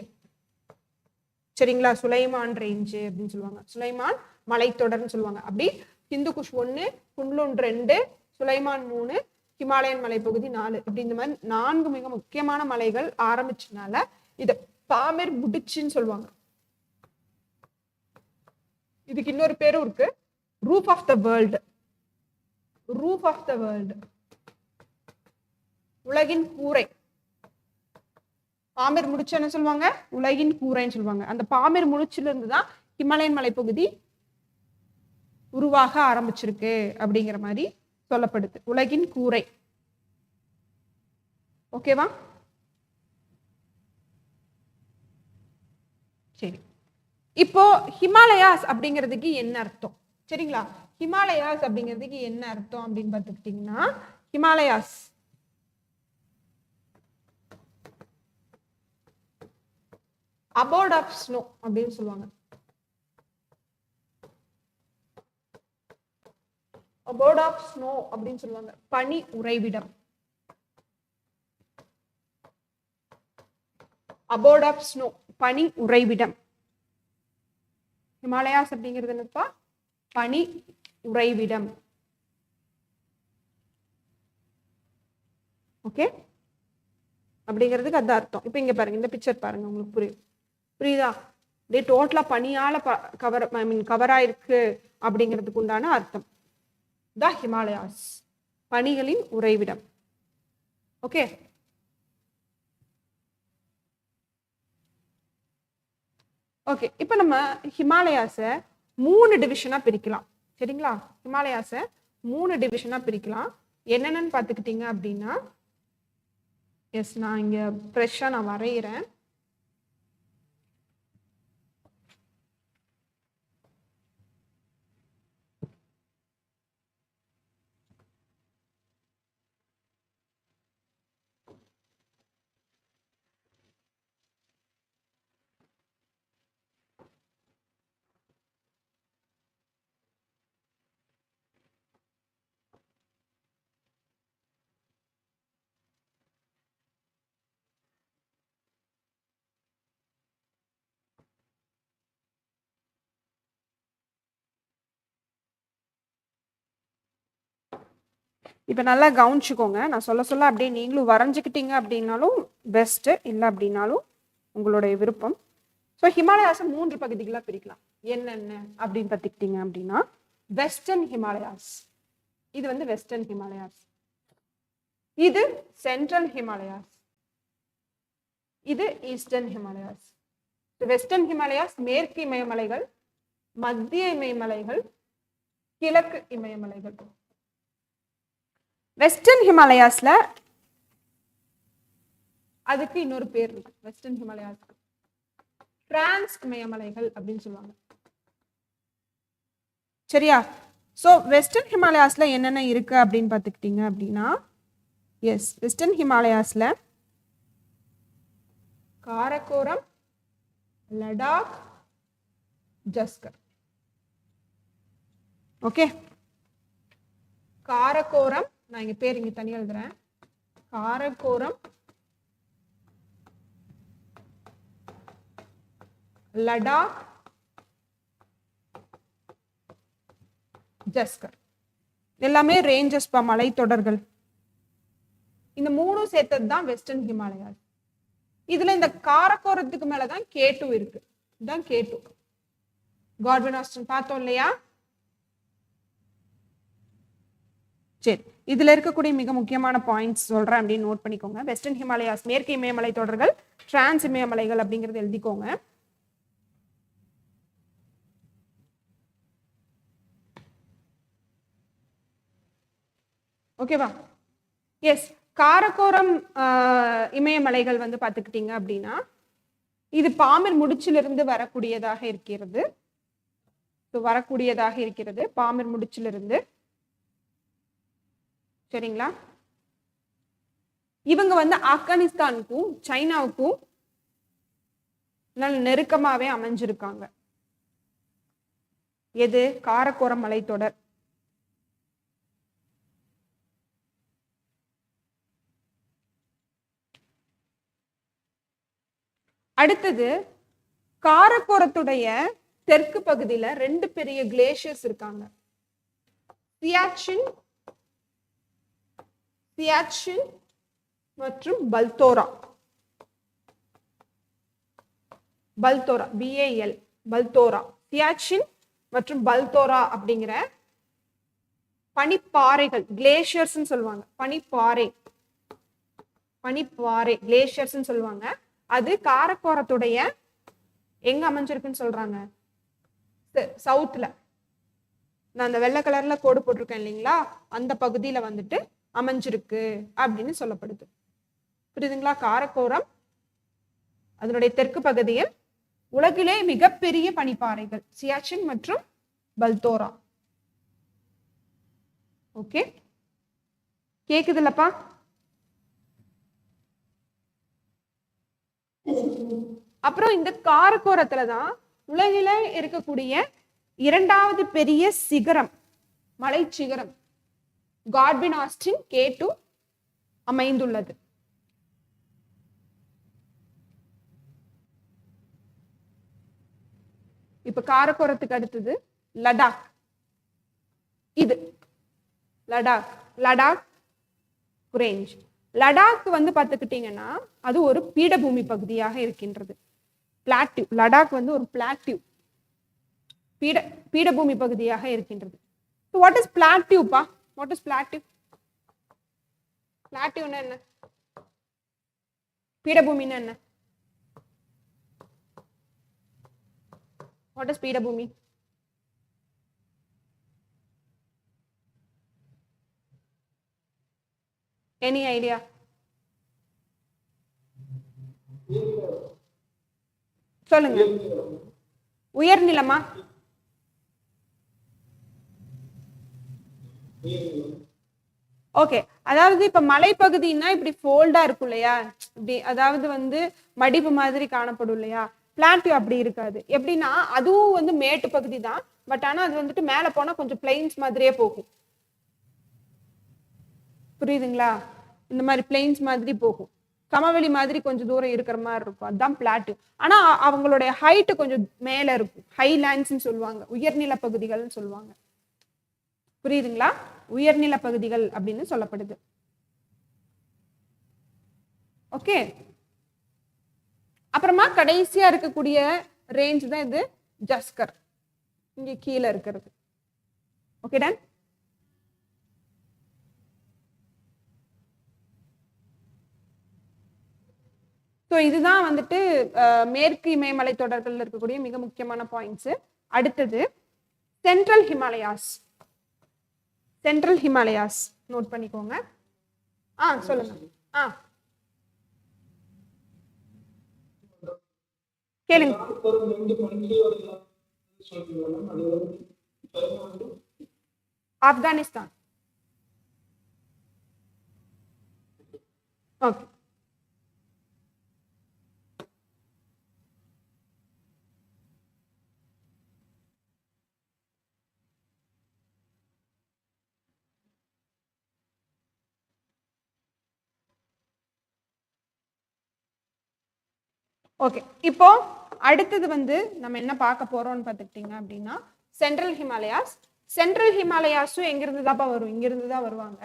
சரிங்களா, சுலைமான் ரேஞ்சு அப்படின்னு சொல்லுவாங்க, சுலைமான் மலைத்தொடர்னு சொல்லுவாங்க. அப்படி ஹிந்துகுஷ் 1, குன்லுன் 2, சுலைமான் 3, ஹிமாலயன் மலைப்பகுதி 4, இப்படி இந்த மாதிரி 4 மிக முக்கியமான மலைகள் ஆரம்பிச்சனால இத பாமிர் முடிச்சுன்னு சொல்லுவாங்க. இதுக்கு இன்னொரு பேரும் இருக்கு, roof of the world, roof of the world, உலகின் கூரை. பாமிர் முடிச்சு என்ன சொல்லுவாங்க, உலகின் கூரைன்னு சொல்லுவாங்க. அந்த பாமிர் முடிச்சுல இருந்துதான் ஹிமாலயன் மலைப்பகுதி உருவாக ஆரம்பிச்சிருக்கு அப்படிங்கிற மாதிரி சொல்லப்படுது, உலகின் கூரை. ஓகேவா? சரி, இப்போ ஹிமாலயாஸ் அப்படிங்கிறதுக்கு என்ன அர்த்தம், சரிங்களா? ஹிமாலயாஸ் அப்படிங்கிறதுக்கு என்ன அர்த்தம் அப்படின்னு பார்த்துக்கிட்டீங்கன்னா, ஹிமாலயாஸ் abode of snow அப்படின்னு சொல்லுவாங்க, abode of snow அப்படின்னு சொல்லுவாங்க, பனி உறைவிடம், abode of snow, பனி உறைவிடம். ஹிமாலயாஸ் அப்படிங்கிறது என்னப்பா, பனி உறைவிடம். ஓகே, அப்படிங்கிறதுக்கு அதான் அர்த்தம். இப்ப இங்க பாருங்க, இந்த பிக்சர் பாருங்க, உங்களுக்கு புரியுதா? அப்படியே டோட்டலா பனியால கவராயிருக்கு அப்படிங்கிறதுக்கு உண்டான அர்த்தம் த ஹிமாலயாஸ், பனிகளின் உறைவிடம். Okay, okay. இப்ப நம்ம ஹிமாலயாஸ 3 டிவிஷனா பிரிக்கலாம், சரிங்களா? ஹிமாலயாஸ 3 டிவிஷனா பிரிக்கலாம். என்னென்னு பாத்துக்கிட்டீங்க அப்படின்னா, எஸ், நான் இங்க ஃப்ரெஷ்ஷா நான் வரைகிறேன். இப்போ நல்லா கவனிச்சுக்கோங்க. நான் சொல்ல சொல்ல அப்படியே நீங்களும் வரைஞ்சிக்கிட்டீங்க அப்படின்னாலும் பெஸ்ட்டு, இல்லை அப்படின்னாலும் உங்களுடைய விருப்பம். ஸோ ஹிமாலயாஸை 3 பகுதிகளாக பிரிக்கலாம். என்னென்ன அப்படின்னு பார்த்துக்கிட்டீங்க அப்படின்னா, வெஸ்டர்ன் ஹிமாலயாஸ், இது வந்து வெஸ்டர்ன் ஹிமாலயாஸ். இது சென்ட்ரல் ஹிமாலயாஸ், இது ஈஸ்டர்ன் ஹிமாலயாஸ். வெஸ்டர்ன் ஹிமாலயாஸ் மேற்கு இமயமலைகள், மத்திய இமயமலைகள், கிழக்கு இமயமலைகள். வெஸ்டர்ன் ஹிமாலயாஸ்ல அதுக்கு இன்னொரு பேர் இருக்கு. வெஸ்டர்ன் ஹிமாலயாஸ்க்கு டிரான்ஸ் இமயமலைகள் அப்படின்னு சொல்லுவாங்க. சரியா? ஸோ வெஸ்டர்ன் ஹிமாலயாஸ்ல என்னென்ன இருக்கு அப்படின்னு பார்த்துக்கிட்டீங்க அப்படின்னா, எஸ், வெஸ்டர்ன் ஹிமாலயாஸ்ல காரகோரம், லடாக், ஜஸ்கர். ஓகே, காரகோரம், நான் இங்க பேர் இங்க தனியா எழுதுறேன். காரகோரம், லடாக், ஜஸ்கர், எல்லாமே ரேஞ்சஸ் பா, மலைத்தொடர்கள். இந்த 3 சேர்த்தது தான் வெஸ்டர்ன் ஹிமாலயாஸ். இதுல இந்த காரகோரத்துக்கு மேலதான் K2 இருக்கு. இதுதான் K2. காட்வின் ஆஸ்டன் பார்த்தோம் இல்லையா? சரி, இதுல இருக்கக்கூடிய மிக முக்கியமான பாயிண்ட்ஸ் சொல்றேன் அப்படின்னு நோட் பண்ணிக்கோங்க. வெஸ்டர்ன் ஹிமாலயாஸ் மேற்கு இமயமலை தொடர்கள், டிரான்ஸ் இமயமலைகள் அப்படிங்கறது எழுதிக்கோங்க. ஓகேவா? எஸ், காரகோரம் இமயமலைகள் வந்து பார்த்துக்கிட்டீங்க அப்படின்னா, இது பாமிர் முடிச்சிலிருந்து வரக்கூடியதாக இருக்கிறது. பாமிர் முடிச்சிலிருந்து. சரிங்களா? இவங்க வந்து ஆப்கானிஸ்தானுக்கும் சைனாவுக்கும் நல்ல நெருக்கமாவே அமைஞ்சிருக்காங்க. எது? காரகோரம் மலைத்தொடர். அடுத்தது, காரகோரத்துடைய தெற்கு பகுதியில 2 பெரிய கிளேசியர்ஸ் இருக்காங்க. சியாச்சின் மற்றும் பல்தோரா. BAL, பல்தோரா. சியாச்சின் மற்றும் பல்தோரா அப்படிங்கிற பனிப்பாறைகள், கிளேசியர்ஸ் சொல்லுவாங்க. பனிப்பாறை கிளேசியர்ஸ் சொல்லுவாங்க. அது காரகோரத்துடைய எங்க அமைஞ்சிருக்குன்னு சொல்றாங்க? சவுத்ல. நான் அந்த வெள்ளை கலர்ல கோடு போட்டிருக்கேன் இல்லைங்களா, அந்த பகுதியில வந்துட்டு அமைஞ்சிருக்கு அப்படின்னு சொல்லப்படுது. புரியுதுங்களா? காரகோரம் அதனுடைய தெற்கு பகுதியில் உலகிலே மிகப்பெரிய பனிப்பாறைகள் சியாச்சின் மற்றும் பல்தோரா. ஓகே, கேக்குதுல்லப்பா? அப்புறம் இந்த காரகோரத்துலதான் உலகில இருக்கக்கூடிய 2வது பெரிய சிகரம், மலை சிகரம் காட்வின் ஆஸ்டின் K2 அமைந்துள்ளது. இப்ப காரகோரத்துக்கு அடுத்தது லடாக். இது லடாக் ரேஞ்ச். லடாக் வந்து பார்த்துக்கிட்டீங்கன்னா அது ஒரு பீடபூமி பகுதியாக இருக்கின்றது. பிளாட்டிவ். லடாக் வந்து ஒரு பிளாட்டிவ், பீடபூமி பகுதியாக இருக்கின்றது. வாட் இஸ் பிளாட்டிவ் பா? What is plateau? பிளாட்டிவ்னா என்ன? பீடபூமின்னா என்ன? வாட் இஸ் பீடபூமி? Any idea? சொல்லுங்க. உயர்நிலமா? ஓகே, அதாவது இப்ப மலைப்பகுதின்னா இப்படி ஃபோல்டா இருக்கும் இல்லையா, இப்படி அதாவது வந்து மடிப்பு மாதிரி காணப்படும் இல்லையா. பிளாட்டியூ அப்படி இருக்காது. எப்படின்னா அதுவும் வந்து மேட்டு பகுதி தான், பட் ஆனா அது வந்துட்டு மேல போனா கொஞ்சம் பிளைன்ஸ் மாதிரியே போகும். புரியுதுங்களா? இந்த மாதிரி பிளைன்ஸ் மாதிரி போகும், சமவெளி மாதிரி கொஞ்சம் தூரம் இருக்கிற மாதிரி இருக்கும், அதுதான் பிளாட்டியூ. ஆனா அவங்களுடைய ஹைட் கொஞ்சம் மேல இருக்கும், ஹைலேண்ட்ஸ்ன்னு சொல்லுவாங்க, உயர்நில பகுதிகள்னு சொல்லுவாங்க. புரியுதுங்களா? உயர்நில பகுதிகள் அப்படின்னு சொல்லப்படுது. ஓகே, அப்புறமா கடைசியா இருக்கக்கூடிய ரேஞ்ச் தான் இது ஜஸ்கர், இங்க கீழே இருக்கிறது. Okay done. ஸோ இதுதான் வந்துட்டு மேற்கு இமயமலை தொடர்கள் இருக்கக்கூடிய மிக முக்கியமான பாயிண்ட்ஸ். அடுத்தது central Himalayas. Central Himalayas note பண்ணிக்கோங்க. சொல்லுங்க. கேளுங்க. ஆப்கானிஸ்தான். Okay, okay. இப்போ அடுத்தது வந்து நம்ம என்ன பார்க்க போறோம்னு பார்த்துக்கிட்டீங்க அப்படின்னா சென்ட்ரல் ஹிமாலயாஸ். சென்ட்ரல் ஹிமாலயாஸும் எங்கிருந்து தான்ப்பா வரும்? இங்கிருந்து தான் வருவாங்க.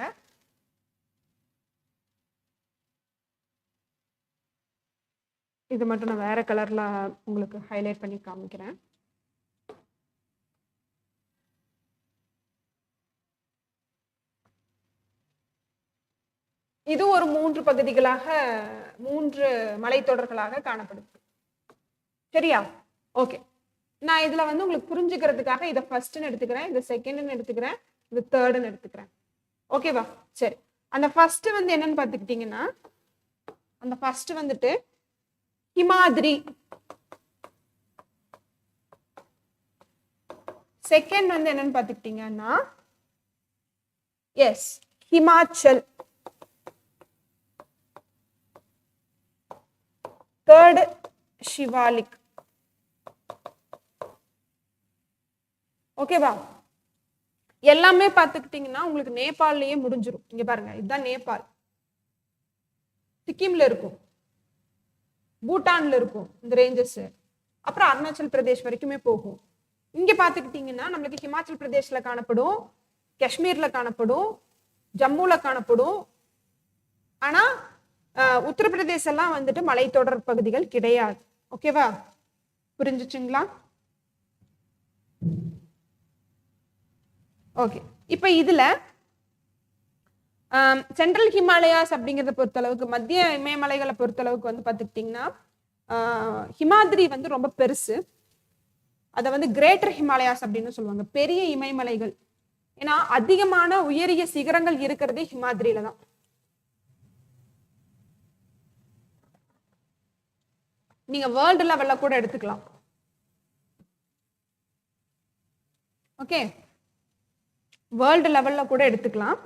இது மட்டும் நான் வேற கலர்ல உங்களுக்கு ஹைலைட் பண்ணி காமிக்கிறேன். இது ஒரு 3 பகுதிகளாக, 3 மலைத்தொடர்களாக காணப்படுது. சரியா? ஓகே, நான் இதுல வந்து உங்களுக்கு புரிஞ்சுக்கிறதுக்காக இதை ஃபர்ஸ்ட்னு எடுத்துக்கிறேன், இது செகண்ட்னு எடுத்துக்கிறேன், இது தேர்டுன்னு எடுத்துக்கிறேன். ஓகேவா? சரி, அந்த ஃபர்ஸ்ட் வந்து என்னன்னு பார்த்துக்கிட்டீங்கன்னா, அந்த ஃபர்ஸ்ட் வந்துட்டு ஹிமாத்ரி, செகண்ட் வந்து என்னன்னு பார்த்துக்கிட்டீங்கன்னா எஸ் ஹிமாச்சல், தேர்டு ஷிவாலிக். ஓகேவா? எல்லாமே பார்த்துக்கிட்டீங்கன்னா உங்களுக்கு நேபாளிலேயே முடிஞ்சிடும். இங்க பாருங்க, இதுதான் நேபாள், சிக்கிம்ல இருக்கும், பூட்டான்ல இருக்கும் இந்த ரேஞ்சஸ், அப்புறம் அருணாச்சல் பிரதேஷ் வரைக்குமே போகும். இங்க பார்த்துக்கிட்டீங்கன்னா நம்மளுக்கு ஹிமாச்சல் பிரதேஷ்ல காணப்படும், காஷ்மீர்ல காணப்படும், ஜம்முல காணப்படும். ஆனா உத்தரப்பிரதேச எல்லாம் வந்துட்டு மலைத்தொடர் பகுதிகள் கிடையாது. ஓகேவா? புரிஞ்சுச்சுங்களா? ஓகே, இப்ப இதுல சென்ட்ரல் ஹிமாலயாஸ் அப்படிங்கிறத பொறுத்தளவுக்கு, மத்திய இமயமலைகளை பொறுத்தளவுக்கு வந்து பார்த்துக்கிட்டிங்கன்னா ஹிமாத்ரி வந்து ரொம்ப பெருசு. அதை வந்து கிரேட்டர் ஹிமாலயாஸ் அப்படின்னு சொல்லுவாங்க, பெரிய இமயமலைகள். ஏன்னா அதிகமான உயரிய சிகரங்கள் இருக்கிறதே ஹிமாத்ரியில தான். நீங்க வேர்ல்டு லெவல்ல கூட எடுத்துக்கலாம். ஓகே, வேர்ல்டு லெவல்ல கூட எடுத்துக்கலாம்.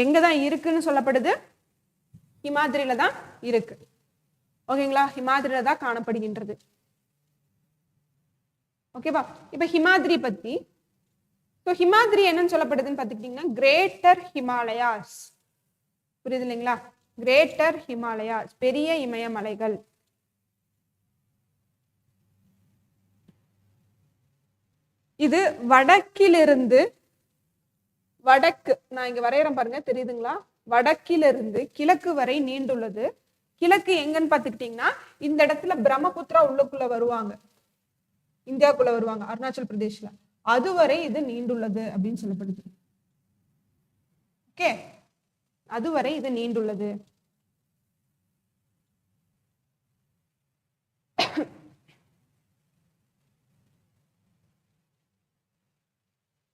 எங்கதான் இருக்குன்னு சொல்லப்படுது? ஹிமாத்ரியில தான் இருக்கு. ஓகேங்களா? ஹிமாத்ரியில தான் காணப்படுகின்றது. ஓகேவா? இப்ப ஹிமாத்ரி பத்தி, ஹிமாத்ரி என்னன்னு சொல்லப்படுதுன்னு பாத்துக்கிட்டீங்கன்னா கிரேட்டர் ஹிமாலயாஸ். புரியுது இல்லைங்களா? கிரேட்டர் ஹிமாலயாஸ், பெரிய இமயமலைகள். இது வடக்கிலிருந்து, வடக்கு நான் இங்க வரையறேன் பாருங்க, தெரியுதுங்களா? வடக்கிலிருந்து கிழக்கு வரை நீண்டுள்ளது. கிழக்கு எங்கன்னு பாத்துக்கிட்டீங்கன்னா இந்த இடத்துல பிரம்மபுத்திரா உள்ளுக்குள்ள வருவாங்க, இந்தியாவுக்குள்ள வருவாங்க, அருணாச்சல் பிரதேஷ்ல. அதுவரை இது நீண்டுள்ளது அப்படின்னு சொல்லப்படுது. ஓகே, அதுவரை இது நீண்டுள்ளது.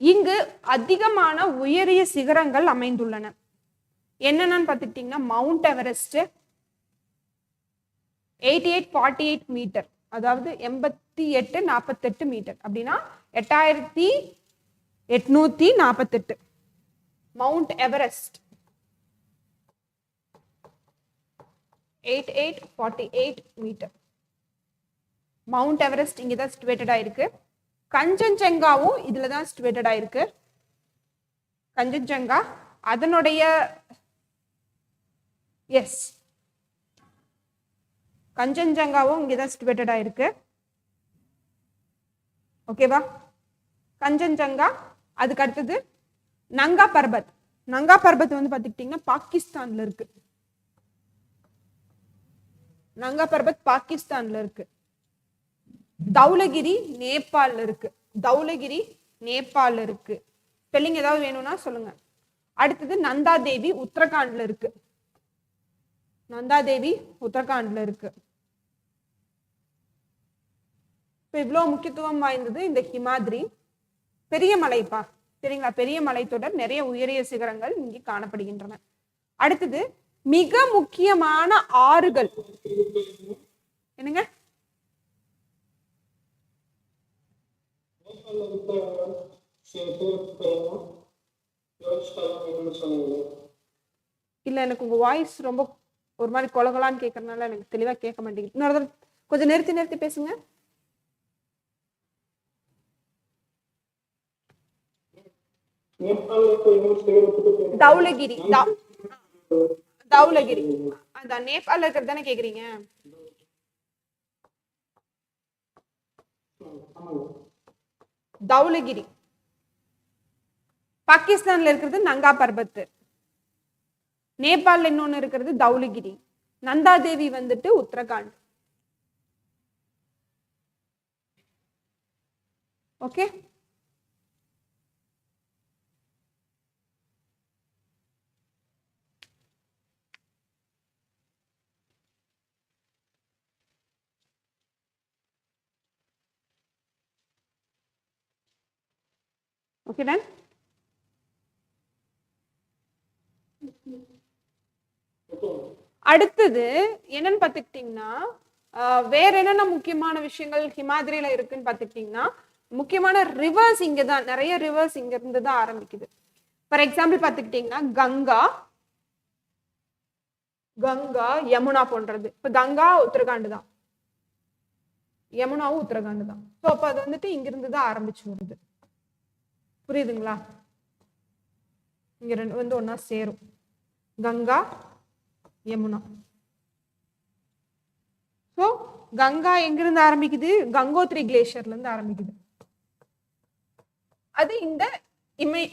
இங்கு அதிகமான உயரிய சிகரங்கள் அமைந்துள்ளன. என்னென்னு பார்த்துக்கிட்டீங்கன்னா மவுண்ட் எவரெஸ்ட், 8848 மீட்டர், அதாவது 8848 மீட்டர் அப்படின்னா 8848. Mount Everest 8848 meter. Mount Everest இங்க தான் சிச்சுவேட்டட் ஆயிருக்கு. கஞ்சன்ஜங்காவும் இதுல தான் சிச்சுவேட்டட் ஆயிருக்கு. கஞ்சன்ஜங்கா அதனுடைய எஸ் கஞ்சன்ஜங்காவும் இங்க தான் சிச்சுவேட்டட் ஆயிருக்கு. ஓகேவா? கஞ்சன்ஜங்கா. அதுக்கு அடுத்தது நங்கா பர்பத். நங்கா பர்பத் வந்து பாத்துக்கிட்டீங்கன்னா பாகிஸ்தான்ல இருக்கு. நங்கா பர்பத் பாகிஸ்தான்ல இருக்கு. தௌலகிரி நேபாள்ல இருக்கு. தௌலகிரி நேபாள்ல இருக்கு. ஸ்பெல்லிங் ஏதாவது வேணும்னா சொல்லுங்க. அடுத்தது நந்தா தேவி உத்தரகாண்ட்ல இருக்கு. நந்தா தேவி உத்தரகாண்ட்ல இருக்கு. இப்போ இவ்வளவு முக்கியத்துவம் வாய்ந்தது இந்த ஹிமாத்ரி. பெரிய மலைப்பா, சரிங்களா? பெரிய மலைத்தொடர், நிறைய உயரிய சிகரங்கள் இங்கே காணப்படுகின்றன. அடுத்தது மிக முக்கியமான ஆறுகள் என்னங்க? இல்ல, எனக்கு உங்க வாய்ஸ் ரொம்ப ஒரு மாதிரி கொலகலான்னு கேட்கறதுனால எனக்கு தெளிவா கேட்க மாட்டேங்குது. இன்னொரு கொஞ்சம் நிறுத்தி பேசுங்க. தௌலகிரி. தௌலகிரி அதான் நேபாள் இருக்கிறது தானே கேக்குறீங்க? தௌலகிரி பாகிஸ்தான்ல இருக்கிறது நங்கா பர்பத். நேபாள்ல இன்னொன்னு இருக்கிறது தௌலகிரி. நந்தா தேவி வந்துட்டு உத்தரகாண்ட். ஓகே. Okay done. அடுத்தது என்னன்னு பாத்துக்கிட்டீங்கன்னா, வேற என்னென்ன முக்கியமான விஷயங்கள் ஹிமாத்ரியில இருக்குன்னு பாத்துக்கிட்டீங்கன்னா, முக்கியமான ரிவர்ஸ் இங்கதான், நிறைய ரிவர்ஸ் இங்க இருந்து தான் ஆரம்பிக்குது. ஃபார் எக்ஸாம்பிள் பாத்துக்கிட்டீங்கன்னா கங்கா, கங்கா, யமுனா போன்றது. இப்ப கங்கா உத்தரகாண்ட் தான், யமுனாவும் உத்தரகாண்ட் தான். ஸோ அப்ப அது வந்துட்டு இங்கிருந்து தான் ஆரம்பிச்சு வருது. புரியுதுங்களா? இங்க ரெண்டு வந்து ஒன்னா சேரும், கங்கா யமுனா. ஸோ கங்கா எங்கிருந்து ஆரம்பிக்குது? கங்கோத்ரி கிளேஷியர்ல இருந்து ஆரம்பிக்குது. அது இந்த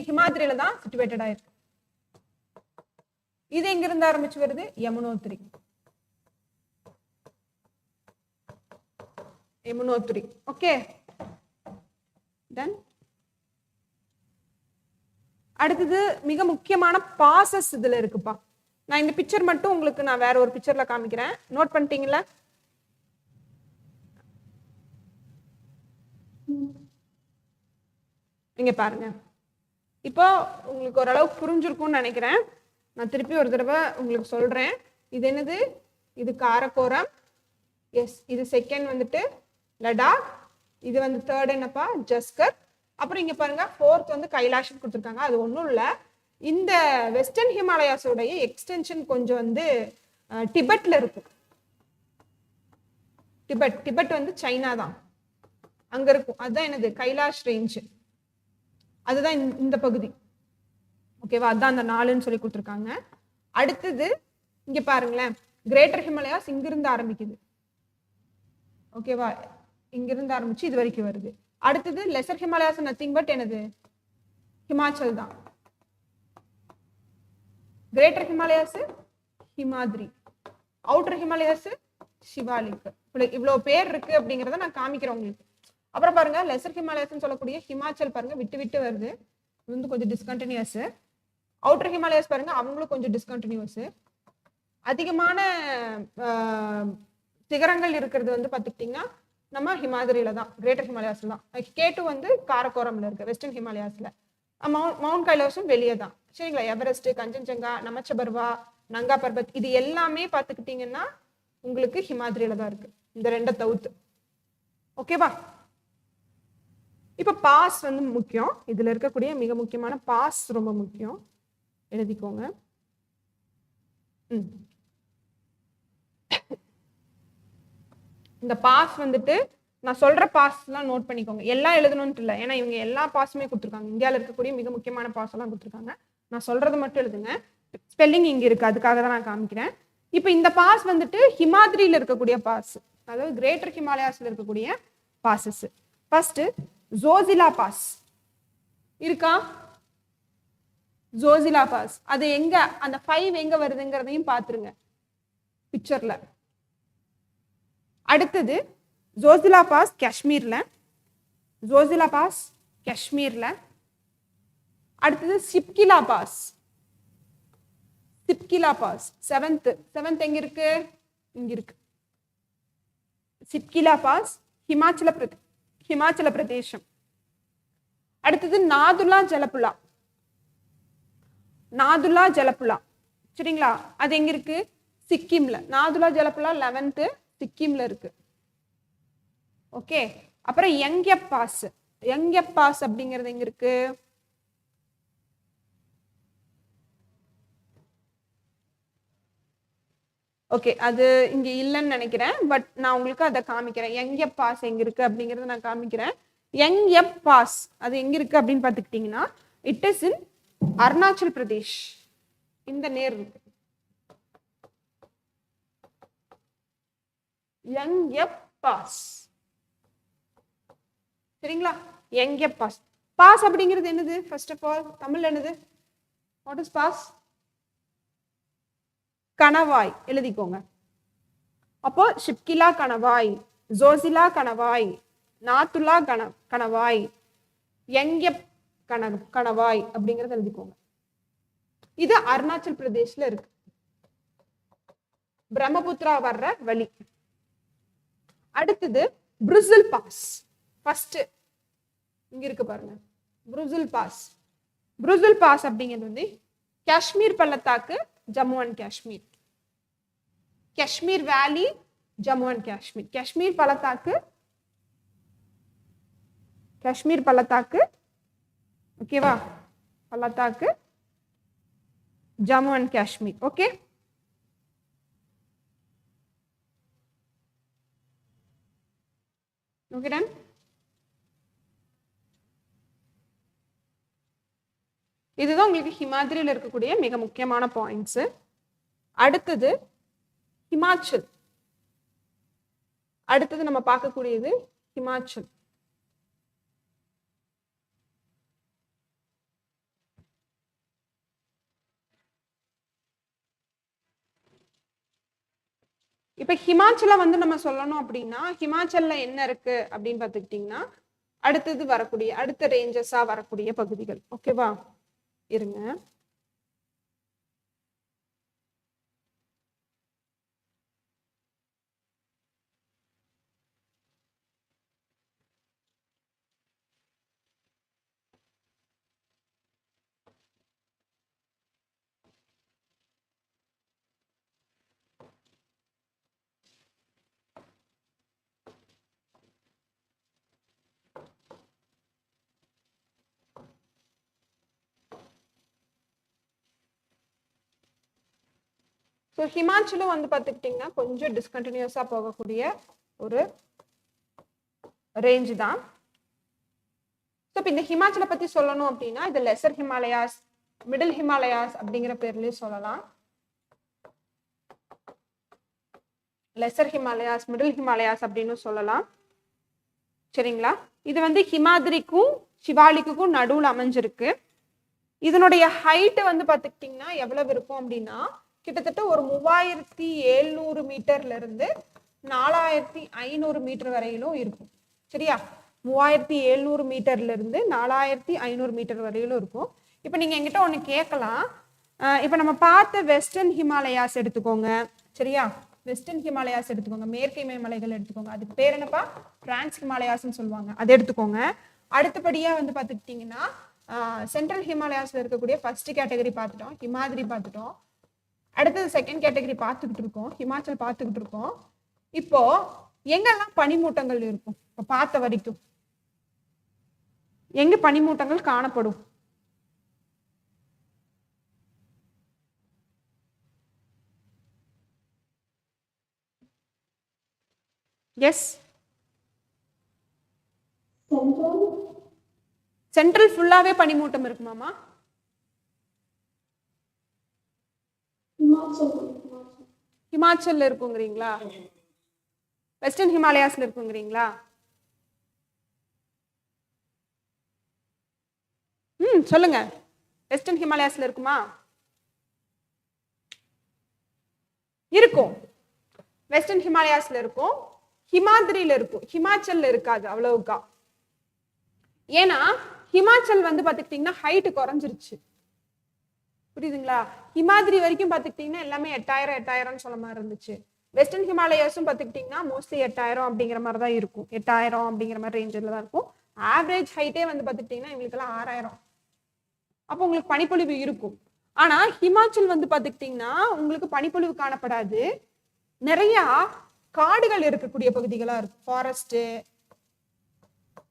ஹிமாத்ரியில தான் சிச்சுவேட்டட் ஆயிருக்கு. இது எங்கிருந்து ஆரம்பிச்சு வருது? யமுனோத்ரி. யமுனோத்ரி. Okay done. அடுத்தது மிக முக்கியமான பாசஸ் இதுல இருக்குப்பா. நான் இந்த பிக்சர் மட்டும் உங்களுக்கு நான் வேற ஒரு பிக்சர்ல காமிக்கிறேன். நோட் பண்ணிட்டீங்களா? இங்க பாருங்க. இப்போ உங்களுக்கு ஓரளவுக்கு புரிஞ்சிருக்கும்னு நினைக்கிறேன். நான் திருப்பி ஒரு தடவை உங்களுக்கு சொல்றேன். இது என்னது? இது காரக்கோரம். எஸ், இது செகண்ட் வந்துட்டு லடாக். இது வந்து தேர்ட் என்னப்பா? ஜஸ்கர். அப்புறம் இங்க பாருங்க ஃபோர்த் வந்து கைலாஷ் கொடுத்துருக்காங்க. அது ஒன்றும் இல்லை, இந்த வெஸ்டர்ன் ஹிமாலயாஸோடைய எக்ஸ்டென்ஷன் கொஞ்சம் வந்து டிபெட்ல இருக்கு. டிபெட் வந்து சைனா தான், அங்க இருக்கும். அதுதான் என்னது? கைலாஷ் ரேஞ்ச். அதுதான் இந்த பகுதி. ஓகேவா? அதான் அந்த 4ன்னு சொல்லி கொடுத்துருக்காங்க. அடுத்தது இங்க பாருங்களேன், கிரேட்டர் ஹிமாலயாஸ் இங்கிருந்து ஆரம்பிக்குது. ஓகேவா? இங்கிருந்து ஆரம்பிச்சு இது வரைக்கும் வருது. அடுத்தது லெசர் ஹிமாலயாஸ் நத்திங் பட் என்னது? ஹிமாச்சல் தான். Greater Himalayas Himadri, outer Himalayas Shivalik. இவ்வளவு பேர் இருக்கு அப்படிங்கறத நான் காமிக்கிறேன் உங்களுக்கு. அப்புறம் பாருங்க லெசர் ஹிமாலயாஸ் சொல்லக்கூடிய ஹிமாச்சல் பாருங்க விட்டு விட்டு வருது, இது வந்து கொஞ்சம் டிஸ்கண்டினியூஸ். அவுட்டர் ஹிமாலயாஸ் பாருங்க அவங்களும் கொஞ்சம் டிஸ்கண்டினியூஸ். அதிகமான சிகரங்கள் இருக்கிறது வந்து பாத்துக்கிட்டீங்கன்னா நம்ம ஹிமாத்ரியில தான், கிரேட்டர் ஹிமாலயாஸ்ல தான். K2 வந்து காரக்கோரம்ல இருக்கு, வெஸ்டர்ன் ஹிமாலயாஸ்ல. மவுண்ட் கைலாஷும் வெளியே தான். சரிங்களா? எவரெஸ்ட், கஞ்சன்ஜங்கா, நமச்சபர்வா, நங்கா பர்பத் இது எல்லாமே பாத்துக்கிட்டீங்கன்னா உங்களுக்கு ஹிமாத்ரியில தான் இருக்கு, இந்த ரெண்டை தவிர்த்து. ஓகேவா? இப்ப பாஸ் வந்து முக்கியம். இதுல இருக்கக்கூடிய மிக முக்கியமான பாஸ் ரொம்ப முக்கியம், எழுதிக்கோங்க. இந்த பாஸ் வந்துட்டு நான் சொல்ற பாஸ் எல்லாம் நோட் பண்ணிக்கோங்க. எல்லாம் எழுதணும்னு இல்லை, ஏன்னா இவங்க எல்லா பாஸுமே கொடுத்துருக்காங்க. இந்தியாவில் இருக்கக்கூடிய மிக முக்கியமான பாஸ் எல்லாம் கொடுத்துருக்காங்க. நான் சொல்றது மட்டும் எழுதுங்க, ஸ்பெல்லிங் இங்க இருக்கு, அதுக்காக தான் நான் காமிக்கிறேன். இப்ப இந்த பாஸ் வந்துட்டு ஹிமாத்ரியில இருக்கக்கூடிய பாஸ், அதாவது கிரேட்டர் ஹிமாலயாஸ்ல இருக்கக்கூடிய பாசஸ். ஃபர்ஸ்ட் ஜோசிலா பாஸ் இருக்கா? ஜோசிலா பாஸ் அது எங்க, அந்த 5 எங்க வருதுங்கிறதையும் பாத்துருங்க பிக்சர்ல. அடுத்தது ஜோசிலா பாஸ் காஷ்மீர்ல, ஜோசிலா பாஸ் காஷ்மீர்ல. அடுத்தது Shipkila pass, Shipkila pass seventh எங்க இருக்கு? இங்க இருக்கு. சிப்கிலா பாஸ் ஹிமாச்சல பிரதேசம். அடுத்தது நாதுலா ஜலப்புலா, நாதுலா ஜலப்புலா, சரிங்களா? அது எங்க இருக்கு? சிக்கிம்ல. நாதுலா ஜலப்புலா 11th சிக்கிம்ல இருக்கு. ஓகே. அப்புறம் யங்யப் பாஸ், யங்யப் பாஸ் அப்படிங்கிறது எங்க இருக்கு? ஓகே, அது இங்க இல்லைன்னு நினைக்கிறேன், பட் நான் உங்களுக்கு அதை காமிக்கிறேன். யங்யப் பாஸ் எங்க இருக்கு அப்படிங்கறத நான் காமிக்கிறேன். யங்யப் பாஸ் அது எங்க இருக்கு அப்படின்னு பாத்துக்கிட்டீங்கன்னா, it is in Arunachal Pradesh. இந்த நேர் இருக்கு யங்யப் பாஸ், சரிங்களா? யங்யப் பாஸ். பாஸ் அப்படிங்கிறது என்னது? ஃபர்ஸ்ட் ஆஃப் ஆல் தமிழ்ல என்னது? What is pass? கணவாய், எழுதிக்கோங்க. அப்போ ஷிப்கிலா கணவாய், ஜோசிலா கணவாய், நாத்துலா கணவாய், யங்யப் கணவாய் அப்படிங்கறத எழுதிக்கோங்க. இது அருணாச்சல் பிரதேஷ்ல இருக்கு, பிரம்மபுத்திரா வர்ற வழி. அடுத்தது புருசில் பாஸ். ஃபர்ஸ்ட் இங்க இருக்கு பாருங்க, புருசில் பாஸ். புருசில் பாஸ் அப்படிங்கிறது வந்து காஷ்மீர் பள்ளத்தாக்கு, ஜம்மு அண்ட் காஷ்மீர். காஷ்மீர் வேலி, ஜம்மு அண்ட் காஷ்மீர். காஷ்மீர் பள்ளத்தாக்கு, காஷ்மீர் பள்ளத்தாக்கு, ஓகேவா? பள்ளத்தாக்கு, Jammu and Kashmir. Okay, okay done. இதுதான் உங்களுக்கு ஹிமாத்ரியில் இருக்கக்கூடிய மிக முக்கியமான பாயிண்ட்ஸ். அடுத்தது ஹிமாச்சல். அடுத்தது நம்ம பார்க்கக்கூடியது ஹிமாச்சல். இப்ப ஹிமாச்சல வந்து நம்ம சொல்லணும் அப்படின்னா, ஹிமாச்சல்ல என்ன இருக்கு அப்படின்னு பார்த்துக்கிட்டீங்கன்னா, அடுத்தது வரக்கூடிய அடுத்த ரேஞ்சஸா வரக்கூடிய பகுதிகள். ஓகேவா? இருங்க, ஸோ ஹிமாச்சலும் வந்து பார்த்துக்கிட்டிங்கன்னா கொஞ்சம் டிஸ்கண்டினியூஸாக போகக்கூடிய ஒரு ரேஞ்சு தான். ஸோ இப்போ இந்த ஹிமாச்சலை பற்றி சொல்லணும் அப்படின்னா, இது லெசர் ஹிமாலயாஸ், மிடில் ஹிமாலயாஸ் அப்படிங்கிற பேர்லேயும் சொல்லலாம். லெசர் ஹிமாலயாஸ், மிடில் ஹிமாலயாஸ் அப்படின்னு சொல்லலாம், சரிங்களா? இது வந்து ஹிமாத்ரிக்கும் சிவாலிக்குக்கும் நடுவில் அமைஞ்சிருக்கு. இதனுடைய ஹைட்டு வந்து பார்த்துக்கிட்டிங்கன்னா எவ்வளவு இருக்கும் அப்படின்னா, கிட்டத்தட்ட ஒரு 3700 மீட்டர்ல இருந்து 4500 மீட்டர் வரையிலும் இருக்கும். சரியா? 3700 மீட்டர்ல இருந்து 4500 மீட்டர் வரையிலும் இருக்கும். இப்போ நீங்க என்கிட்ட ஒன்று கேட்கலாம், இப்போ நம்ம பார்த்த வெஸ்டர்ன் ஹிமாலயாஸ் எடுத்துக்கோங்க, சரியா? வெஸ்டர்ன் ஹிமாலயாஸ் எடுத்துக்கோங்க, மேற்கு இமயமலைகள் எடுத்துக்கோங்க, அதுக்கு பேர் என்னப்பா? டிரான்ஸ் ஹிமாலயாஸ்ன்னு சொல்லுவாங்க, அதை எடுத்துக்கோங்க. அடுத்தபடியா வந்து பார்த்துக்கிட்டிங்கன்னா சென்ட்ரல் ஹிமாலயாஸ்ல இருக்கக்கூடிய ஃபர்ஸ்ட் கேட்டகரி பார்த்துட்டோம், ஹிமாத்ரி பார்த்துட்டோம். அடுத்தது செகண்ட் கேட்டகரி பார்த்துக்கிட்டு இருக்கோம், ஹிமாச்சல் பார்த்துக்கிட்டு இருக்கோம். இப்போ எங்கெல்லாம் பனிமூட்டங்கள் இருக்கும்? இப்போ பார்த்த வரைக்கும் எங்க பனிமூட்டங்கள் காணப்படும்? எஸ், சென்ட்ரல் ஃபுல்லாவே பனிமூட்டம் இருக்குமாமா? ஹிமாச்சல்ல இருக்குங்கிறீங்களா? வெஸ்டர்ன் ஹிமாலயாஸ்ல இருக்குங்கிறீங்களா? சொல்லுங்க. வெஸ்டர்ன் ஹிமாலயாஸ்ல இருக்குமா? இருக்கும். வெஸ்டர்ன் ஹிமாலயாஸ்ல இருக்கும், ஹிமாத்ரியில இருக்கும், ஹிமாச்சல்ல இருக்காது அவ்வளவுக்கா. ஏன்னா ஹிமாச்சல் வந்து பாத்துக்கிட்டீங்கன்னா ஹைட் குறைஞ்சிருச்சு, புரியுதுங்களா? ஹிமாத்ரி வரைக்கும் பாத்துக்கிட்டீங்கன்னா எல்லாமே 8000 சொல்ல மாதிரி இருந்துச்சு. வெஸ்டர்ன் ஹிமாலயாஸும் பாத்துக்கிட்டீங்கன்னா மோஸ்ட்லி 8000 அப்படிங்கிற மாதிரி தான் இருக்கும், 8000 அப்படிங்கிற மாதிரி ரேஞ்சில் தான் இருக்கும். ஆவரேஜ் ஹைட்டே வந்து பாத்துக்கிட்டீங்கன்னா எங்களுக்கெல்லாம் 6000. அப்போ உங்களுக்கு பனிப்பொழிவு இருக்கும். ஆனா ஹிமாச்சல் வந்து பாத்துக்கிட்டீங்கன்னா உங்களுக்கு பனிப்பொழிவு காணப்படாது, நிறைய காடுகள் இருக்கக்கூடிய பகுதிகளா இருக்கும், ஃபாரஸ்ட்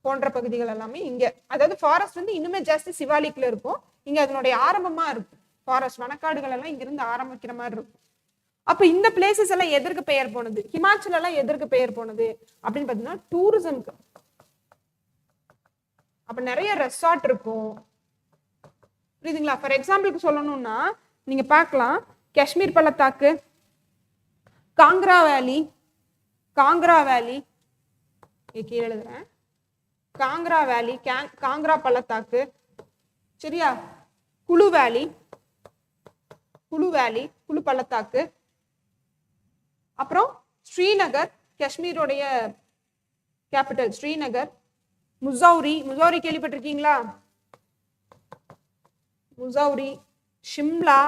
போன்ற பகுதிகள் எல்லாமே இங்க. அதாவது ஃபாரஸ்ட் வந்து இன்னுமே ஜாஸ்தி சிவாலிக்ல இருக்கும், இங்க அதனுடைய ஆரம்பமா இருக்கும். ஃபாரஸ்ட் வனக்காடுகள் எல்லாம் இங்க இருந்து ஆரம்பிக்கிற மாதிரி இருக்கும். அப்ப இந்த பிளேசஸ் எல்லாம் எதற்கு பெயர் போனது? ஹிமாச்சல் எல்லாம் எதற்கு பெயர் போனது அப்படின்னு பாத்தீங்கன்னா டூரிசம்க்கு. அப்ப நிறைய ரெசார்ட் இருக்கும், புரியுதுங்களா? ஃபார் எக்ஸாம்பிளுக்கு சொல்லணும்னா நீங்க பார்க்கலாம், காஷ்மீர் பள்ளத்தாக்கு, காங்க்ரா வேலி, காங்க்ரா வேலி கீழே எழுதுறேன், காங்க்ரா வேலி, காங்க்ரா பள்ளத்தாக்கு, சரியா? குளு வேலி, குளு வேலி, குளு பள்ளத்தாக்கு. அப்புறம் ஸ்ரீநகர், காஷ்மீரோடைய கேபிட்டல் ஸ்ரீநகர். முசௌரி, முசௌரி கேள்விப்பட்டிருக்கீங்களா? முசௌரி, ஷிம்லா,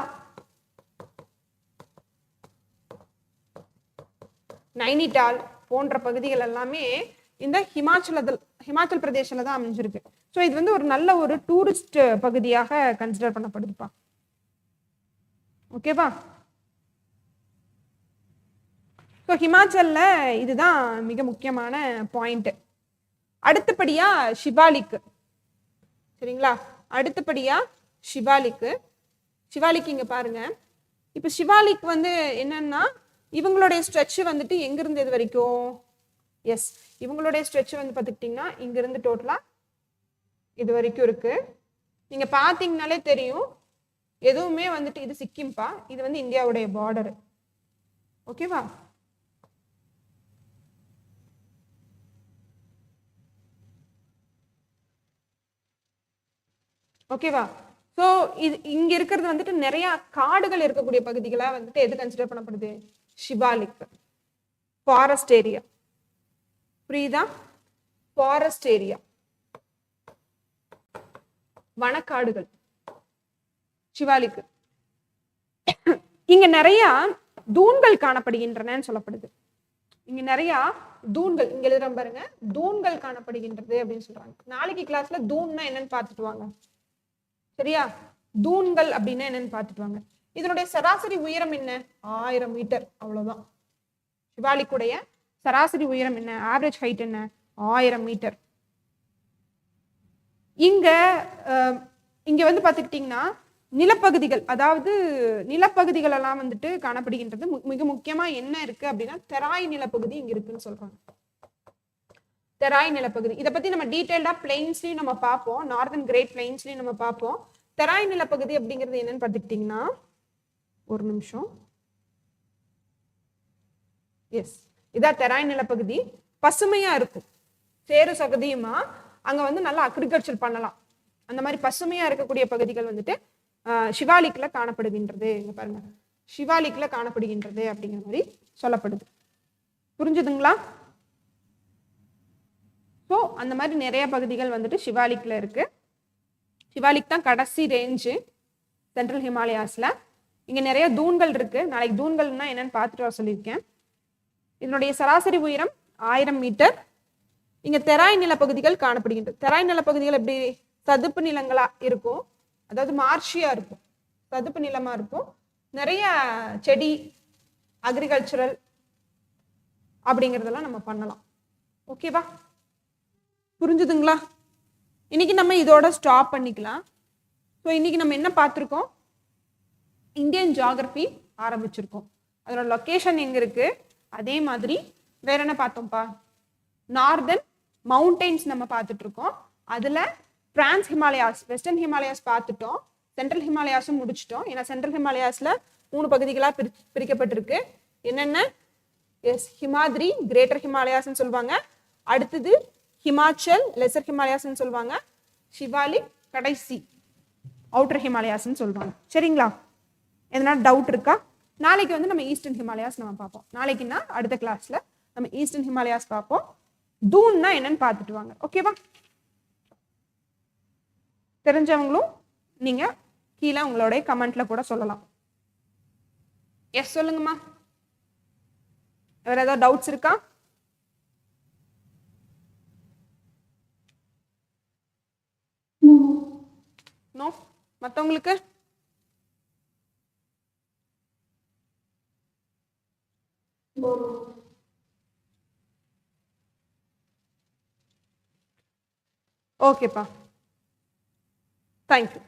நைனிடால் போன்ற பகுதிகள் எல்லாமே இந்த ஹிமாச்சல் பிரதேசில தான் அமைஞ்சிருக்கு. ஸோ இது வந்து ஒரு நல்ல ஒரு டூரிஸ்ட் பகுதியாக கன்சிடர் பண்ணப்படுதுப்பா. ஓகேவா? ஸோ ஹிமாச்சல்ல இதுதான் மிக முக்கியமான பாயிண்ட். அடுத்தபடியா ஷிவாலிக், சரிங்களா? அடுத்தபடியா ஷிவாலிக். ஷிவாலிக் இங்க பாருங்க. இப்ப ஷிவாலிக் வந்து என்னன்னா இவங்களுடைய ஸ்ட்ரெச் வந்துட்டு எங்க இருந்து இது வரைக்கும்? எஸ், இவங்களுடைய ஸ்ட்ரெச் வந்து பார்த்துக்கிட்டிங்கன்னா இங்க இருந்து டோட்டலா இது வரைக்கும் இருக்கு. நீங்க பாத்தீங்கன்னாலே தெரியும், எதுவுமே வந்துட்டு இது சிக்கிம்பா, இது வந்து இந்தியாவுடைய பார்டர். ஓகேவா? ஓகேவா? ஸோ இது இங்க இருக்கிறது வந்துட்டு நிறைய காடுகள் இருக்கக்கூடிய பகுதிகளா வந்துட்டு எது கன்சிடர் பண்ணப்படுது? Shivalik, forest area. புரியுதா? ஃபாரஸ்ட் ஏரியா, வனக்காடுகள் ஷிவாலிக். இங்க நிறைய தூண்கள் காணப்படுகின்றன சொல்லப்படுது. இங்க நிறைய தூண்கள், இங்க எழுதுற பாருங்க, தூண்கள் காணப்படுகின்றது அப்படின்னு சொல்றாங்க. நாளைக்கு கிளாஸ்ல தூண்னா என்னன்னு பார்த்துட்டு வாங்க, சரியா? தூண்கள் அப்படின்னா என்னன்னு பார்த்துட்டு வாங்க. இதனுடைய சராசரி உயரம் என்ன? 1000 மீட்டர், அவ்வளவுதான். ஷிவாலிக்குடைய சராசரி உயரம் என்ன? ஆவரேஜ் ஹைட் என்ன? 1000 மீட்டர். இங்க வந்து பாத்துக்கிட்டீங்கன்னா நிலப்பகுதிகள், அதாவது நிலப்பகுதிகள் எல்லாம் வந்துட்டு காணப்படுகின்றது. மிக முக்கியமா என்ன இருக்கு அப்படின்னா தெராய் நிலப்பகுதி இங்க இருக்குன்னு சொல்றாங்க. தெராய் நிலப்பகுதி, இதை பத்தி நம்ம டீடைல்டா பிளைன்ஸ்லயும் நம்ம பார்ப்போம், நார்தன் கிரேட் பிளைன்ஸ்லயும் நம்ம பார்ப்போம். தெராய் நிலப்பகுதி அப்படிங்கிறது என்னன்னு பார்த்துக்கிட்டீங்கன்னா, ஒரு நிமிஷம், எஸ், இதான் தெராய் நிலப்பகுதி. பசுமையா இருக்கும், சேரு சகதியுமா, அங்க வந்து நல்லா அக்ரிகல்ச்சர் பண்ணலாம். அந்த மாதிரி பசுமையா இருக்கக்கூடிய பகுதிகள் வந்துட்டு ஷிவாலிக்ல காணப்படுகின்றது. இங்க பாருங்க, ஷிவாலிக்ல காணப்படுகின்றது அப்படிங்கிற மாதிரி சொல்லப்படுது. புரிஞ்சுதுங்களா? ஸோ அந்த மாதிரி நிறைய பகுதிகள் வந்துட்டு ஷிவாலிக்ல இருக்கு. ஷிவாலிக் தான் கடைசி ரேஞ்சு சென்ட்ரல் ஹிமாலயாஸ்ல. இங்க நிறைய தூண்கள் இருக்கு. நாளைக்கு தூண்கள்னா என்னன்னு பார்த்துட்டு வர சொல்லியிருக்கேன். இதனுடைய சராசரி உயரம் 1000 மீட்டர். இங்க தெராய் நிலப்பகுதிகள் காணப்படுகின்றது. தெராய் நிலப்பகுதிகள் எப்படி? சதுப்பு நிலங்களா இருக்கும், அதாவது மார்ஷியா இருக்கும், சதுப்பு நிலமா இருக்கும். நிறைய செடி அக்ரிகல்ச்சரல் அப்படிங்கிறதெல்லாம் நம்ம பண்ணலாம். ஓகேவா? புரிஞ்சுதுங்களா? இன்னைக்கு நம்ம இதோட ஸ்டாப் பண்ணிக்கலாம். ஸோ இன்னைக்கு நம்ம என்ன பார்த்துருக்கோம்? இந்தியன் ஜியாகிரபி ஆரம்பிச்சிருக்கோம். அதோட லொக்கேஷன் எங்கே இருக்கு, அதே மாதிரி வேற என்ன பார்த்தோம்ப்பா? நார்தன் மவுண்டெயின்ஸ் நம்ம பார்த்துட்டு இருக்கோம். அதில் டிரான்ஸ் ஹிமாலயாஸ், வெஸ்டர்ன் ஹிமாலயாஸ் பார்த்துட்டோம், சென்ட்ரல் ஹிமாலயாஸும் முடிச்சிட்டோம். ஏன்னா சென்ட்ரல் ஹிமாலயாஸில் 3 பகுதிகளாக பிரிக்கப்பட்டிருக்கு. என்னென்ன? எஸ், ஹிமாத்ரி கிரேட்டர் ஹிமாலயாஸ்ன்னு சொல்லுவாங்க, அடுத்தது ஹிமாச்சல் லெசர் ஹிமாலயாஸ்ன்னு சொல்லுவாங்க, ஷிவாலிக் கடைசி அவுட்டர் ஹிமாலயாஸ்ன்னு சொல்லுவாங்க. சரிங்களா? எதனா டவுட் இருக்கா? நாளைக்கு வந்து நம்ம ஈஸ்டர்ன் ஹிமாலயாஸ் நம்ம பார்ப்போம். நாளைக்குன்னா அடுத்த கிளாஸ்ல நம்ம ஈஸ்டர்ன் ஹிமாலயாஸ் பார்ப்போம். தூன்னா என்னன்னு பார்த்துட்டு வாங்க. ஓகேவா? தெரிஞ்சவங்களும் நீங்க கீழே உங்களுடைய கமெண்ட்ல கூட சொல்லலாம். எஸ் சொல்லுங்கம்மா. வேற ஏதாவது டவுட்ஸ் இருக்கா? நோ? மற்றவங்களுக்கு? ஓகேப்பா, தேங்க்யூ.